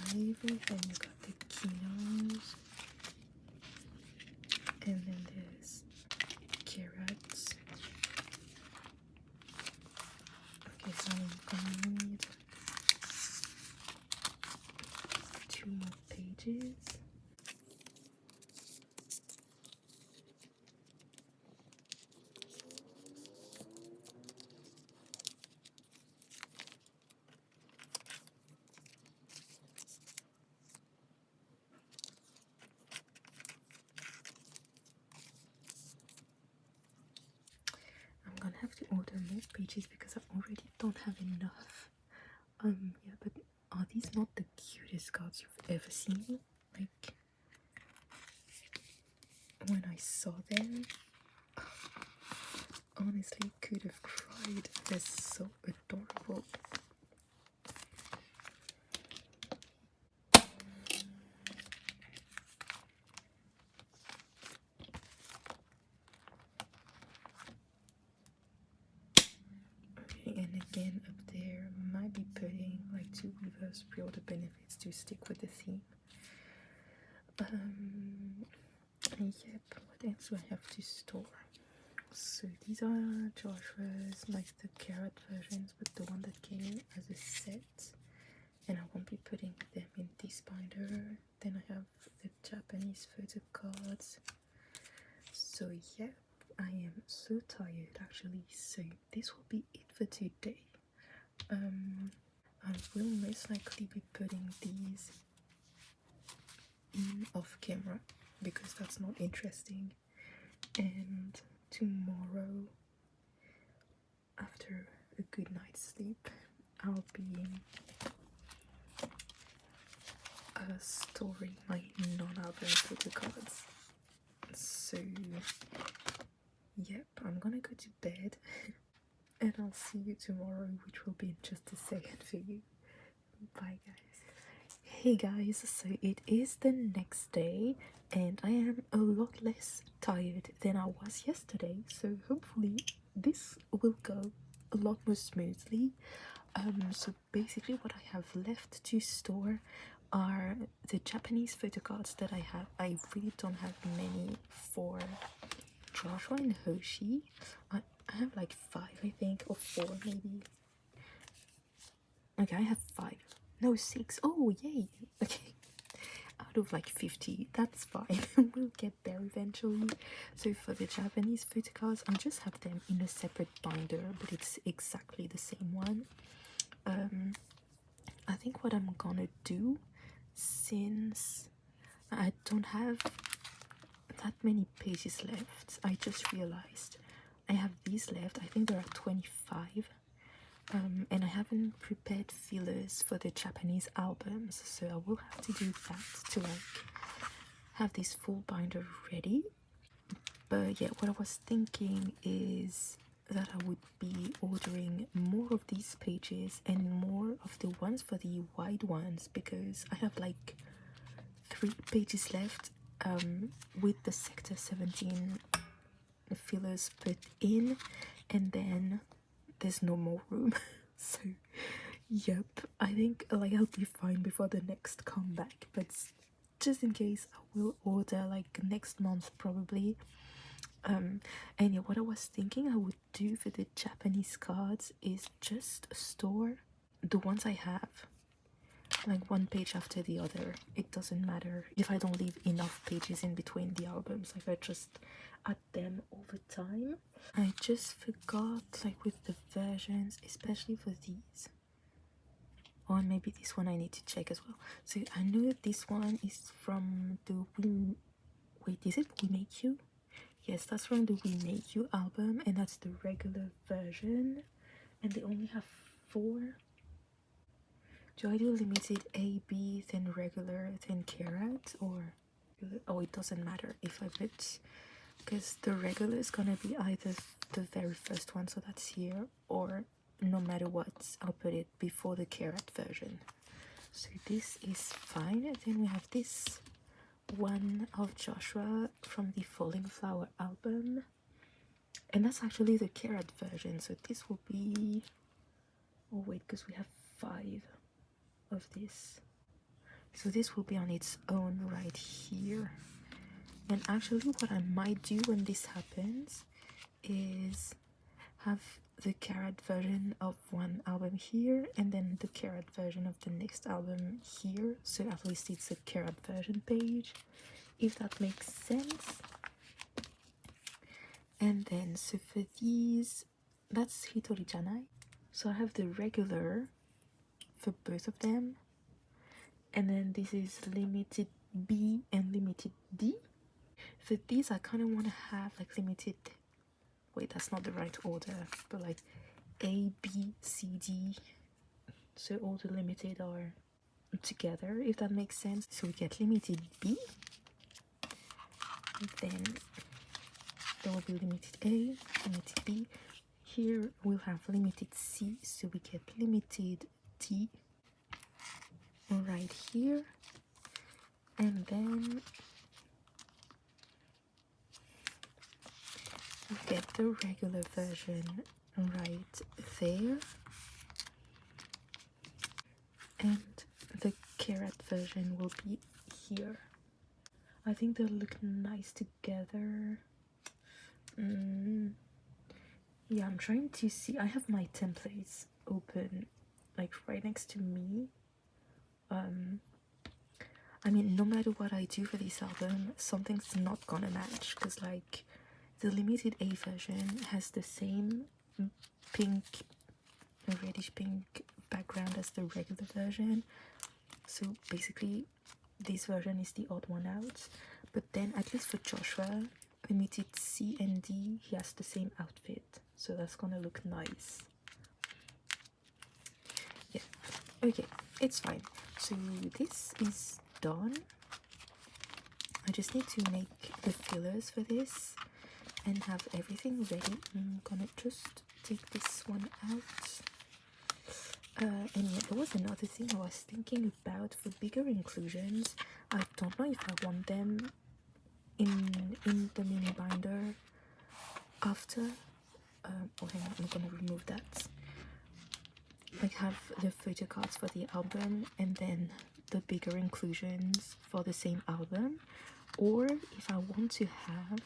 5, then you got the kinos, and then there's carrots. Okay, so I'm gonna need 2 more pages. I'm gonna have to order more pages because I already don't have enough. Yeah, but are these not the cutest cards you've ever seen? Like, when I saw them, honestly could have cried. They're so adorable. Okay, and again up there, might be putting like 2 reverse pre-order benefits to stick with the theme. Yep, what else do I have to store? So these are Joshua's, like the carrot versions, but the one that came as a set. And I won't be putting them in this binder. Then I have the Japanese photo cards. So yeah, I am so tired actually. So this will be it for today. I will most likely be putting these in off camera because that's not interesting. And tomorrow, after a good night's sleep, I'll be storing my non-album photo cards. So yep, I'm gonna go to bed and I'll see you tomorrow, which will be in just a second for you. Bye guys. Hey guys, so it is the next day and I am a lot less tired than I was yesterday, so hopefully this will go a lot more smoothly. So basically what I have left to store are the Japanese photo cards that I have. I really don't have many for Joshua and Hoshi. I have like 5, I think, or 4 maybe. Okay, I have 5. No, 6. Oh, yay. Okay. Out of like 50, that's fine. We'll get there eventually. So for the Japanese photo cards, I just have them in a separate binder, but it's exactly the same one. I think what I'm gonna do, since I don't have that many pages left, I just realized I have these left. I think there are 25. And I haven't prepared fillers for the Japanese albums, so I will have to do that to like have this full binder ready. But yeah, what I was thinking is that I would be ordering more of these pages and more of the ones for the wide ones, because I have like 3 pages left with the sector 17 fillers put in, and then there's no more room. So yep, I think like I'll be fine before the next comeback, but just in case I will order like next month probably. And yeah, what I was thinking I would do for the Japanese cards is just store the ones I have, like one page after the other. It doesn't matter if I don't leave enough pages in between the albums, like I just add them over time. I just forgot, like with the versions, especially for these, or maybe this one I need to check as well. So I know this one is from the wait, is it We Make You? Yes, that's from the We Make You album, and that's the regular version, and they only have 4. Do I do limited A, B, then regular, then carat, or oh, it doesn't matter if I put, because the regular is gonna be either the very first one, so that's here, or no matter what, I'll put it before the carat version. So this is fine. And then we have this one of Joshua from the Falling Flower album, and that's actually the carat version. So this will be, oh wait, because we have 5 of this, so this will be on its own right here. And actually what I might do when this happens is have the carat version of one album here and then the carat version of the next album here, so at least it's a carat version page, if that makes sense. And then so for these, that's Hitori Janai, so I have the regular for both of them, and then this is limited B and limited D. For these I kind of want to have like limited, wait, that's not the right order, but like A, B, C, D, so all the limited are together, if that makes sense. So we get limited B, then there will be limited A, limited B. Here we'll have limited C, so we get limited D right here, and then we get the regular version right there, and the carat version will be here. I think they'll look nice together. Yeah, I'm trying to see. I have my templates open like right next to me. I mean, no matter what I do for this album, something's not gonna match, because like the limited A version has the same pink, reddish pink background as the regular version, so basically this version is the odd one out. But then at least for Joshua, limited C and D, he has the same outfit, so that's gonna look nice. Okay, it's fine. So this is done. I just need to make the fillers for this and have everything ready. I'm gonna just take this one out. And yeah, there was another thing I was thinking about for bigger inclusions. I don't know if I want them in the mini binder after. Oh, hang on, I'm gonna remove that. Like have the photo cards for the album and then the bigger inclusions for the same album, or if I want to have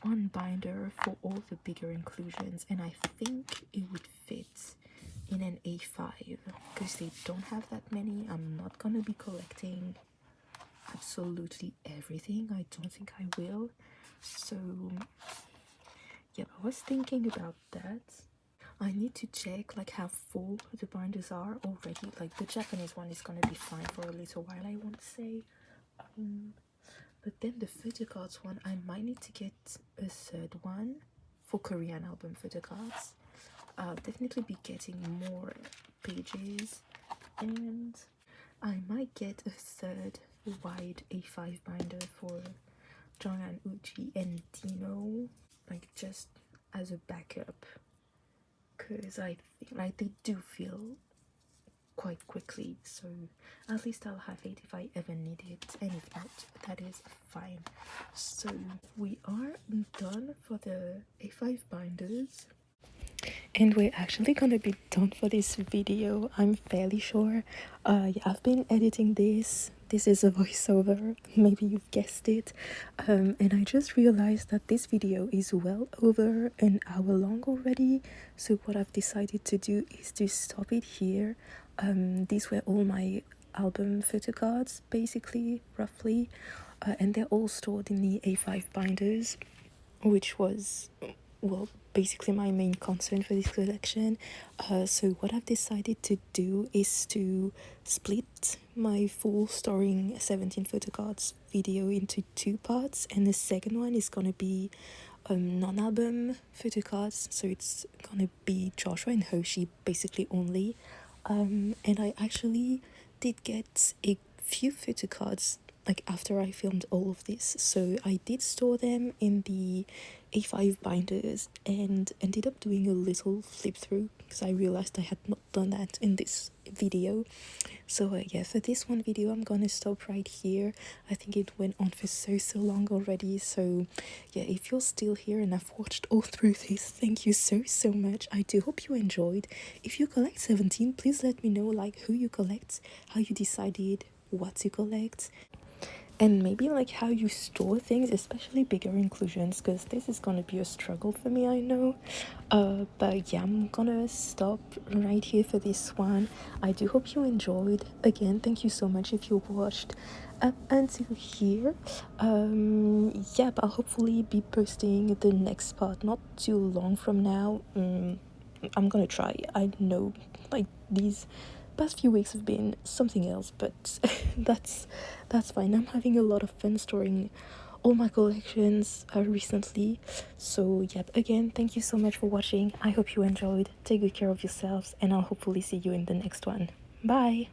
one binder for all the bigger inclusions, and I think it would fit in an A5 because they don't have that many. I'm not gonna be collecting absolutely everything. I don't think I will. So yeah, I was thinking about that. I need to check like how full the binders are already. Like the Japanese one is gonna be fine for a little while, I want to say. But then the photo cards one, I might need to get a third one for Korean album photo cards. I'll definitely be getting more pages, and I might get a third wide A5 binder for Jonghan, Uchi, and Dino, like just as a backup, because I think like they do fill quite quickly, so at least I'll have it if I ever need it, and if not, that is fine. So we are done for the A5 binders, and we're actually gonna be done for this video, I'm fairly sure. Yeah, I've been editing this is a voiceover, maybe you've guessed it. And I just realized that this video is well over an hour long already, so what I've decided to do is to stop it here. These were all my album photo cards, basically, roughly, and they're all stored in the A5 binders, which was, well, basically my main concern for this collection. So what I've decided to do is to split my full storing 17 photo cards video into two parts, and the second one is gonna be non-album photo cards, so it's gonna be Joshua and Hoshi basically only. And I actually did get a few photo cards like after I filmed all of this, so I did store them in the A5 binders and ended up doing a little flip through because I realized I had not done that in this video. So yeah, for this one video I'm gonna stop right here. I think it went on for so long already, so yeah, if you're still here and I've watched all through this, thank you so much. I do hope you enjoyed. If you collect 17, please let me know like who you collect, how you decided what to collect, and maybe like how you store things, especially bigger inclusions, because this is gonna be a struggle for me, I know. But yeah, I'm gonna stop right here for this one. I do hope you enjoyed. Again, thank you so much if you watched up until here. Yeah, but I'll hopefully be posting the next part not too long from now. I'm gonna try. I know like these past few weeks have been something else, but that's fine. I'm having a lot of fun storing all my collections recently. So yep, again, thank you so much for watching. I hope you enjoyed. Take good care of yourselves, and I'll hopefully see you in the next one. Bye.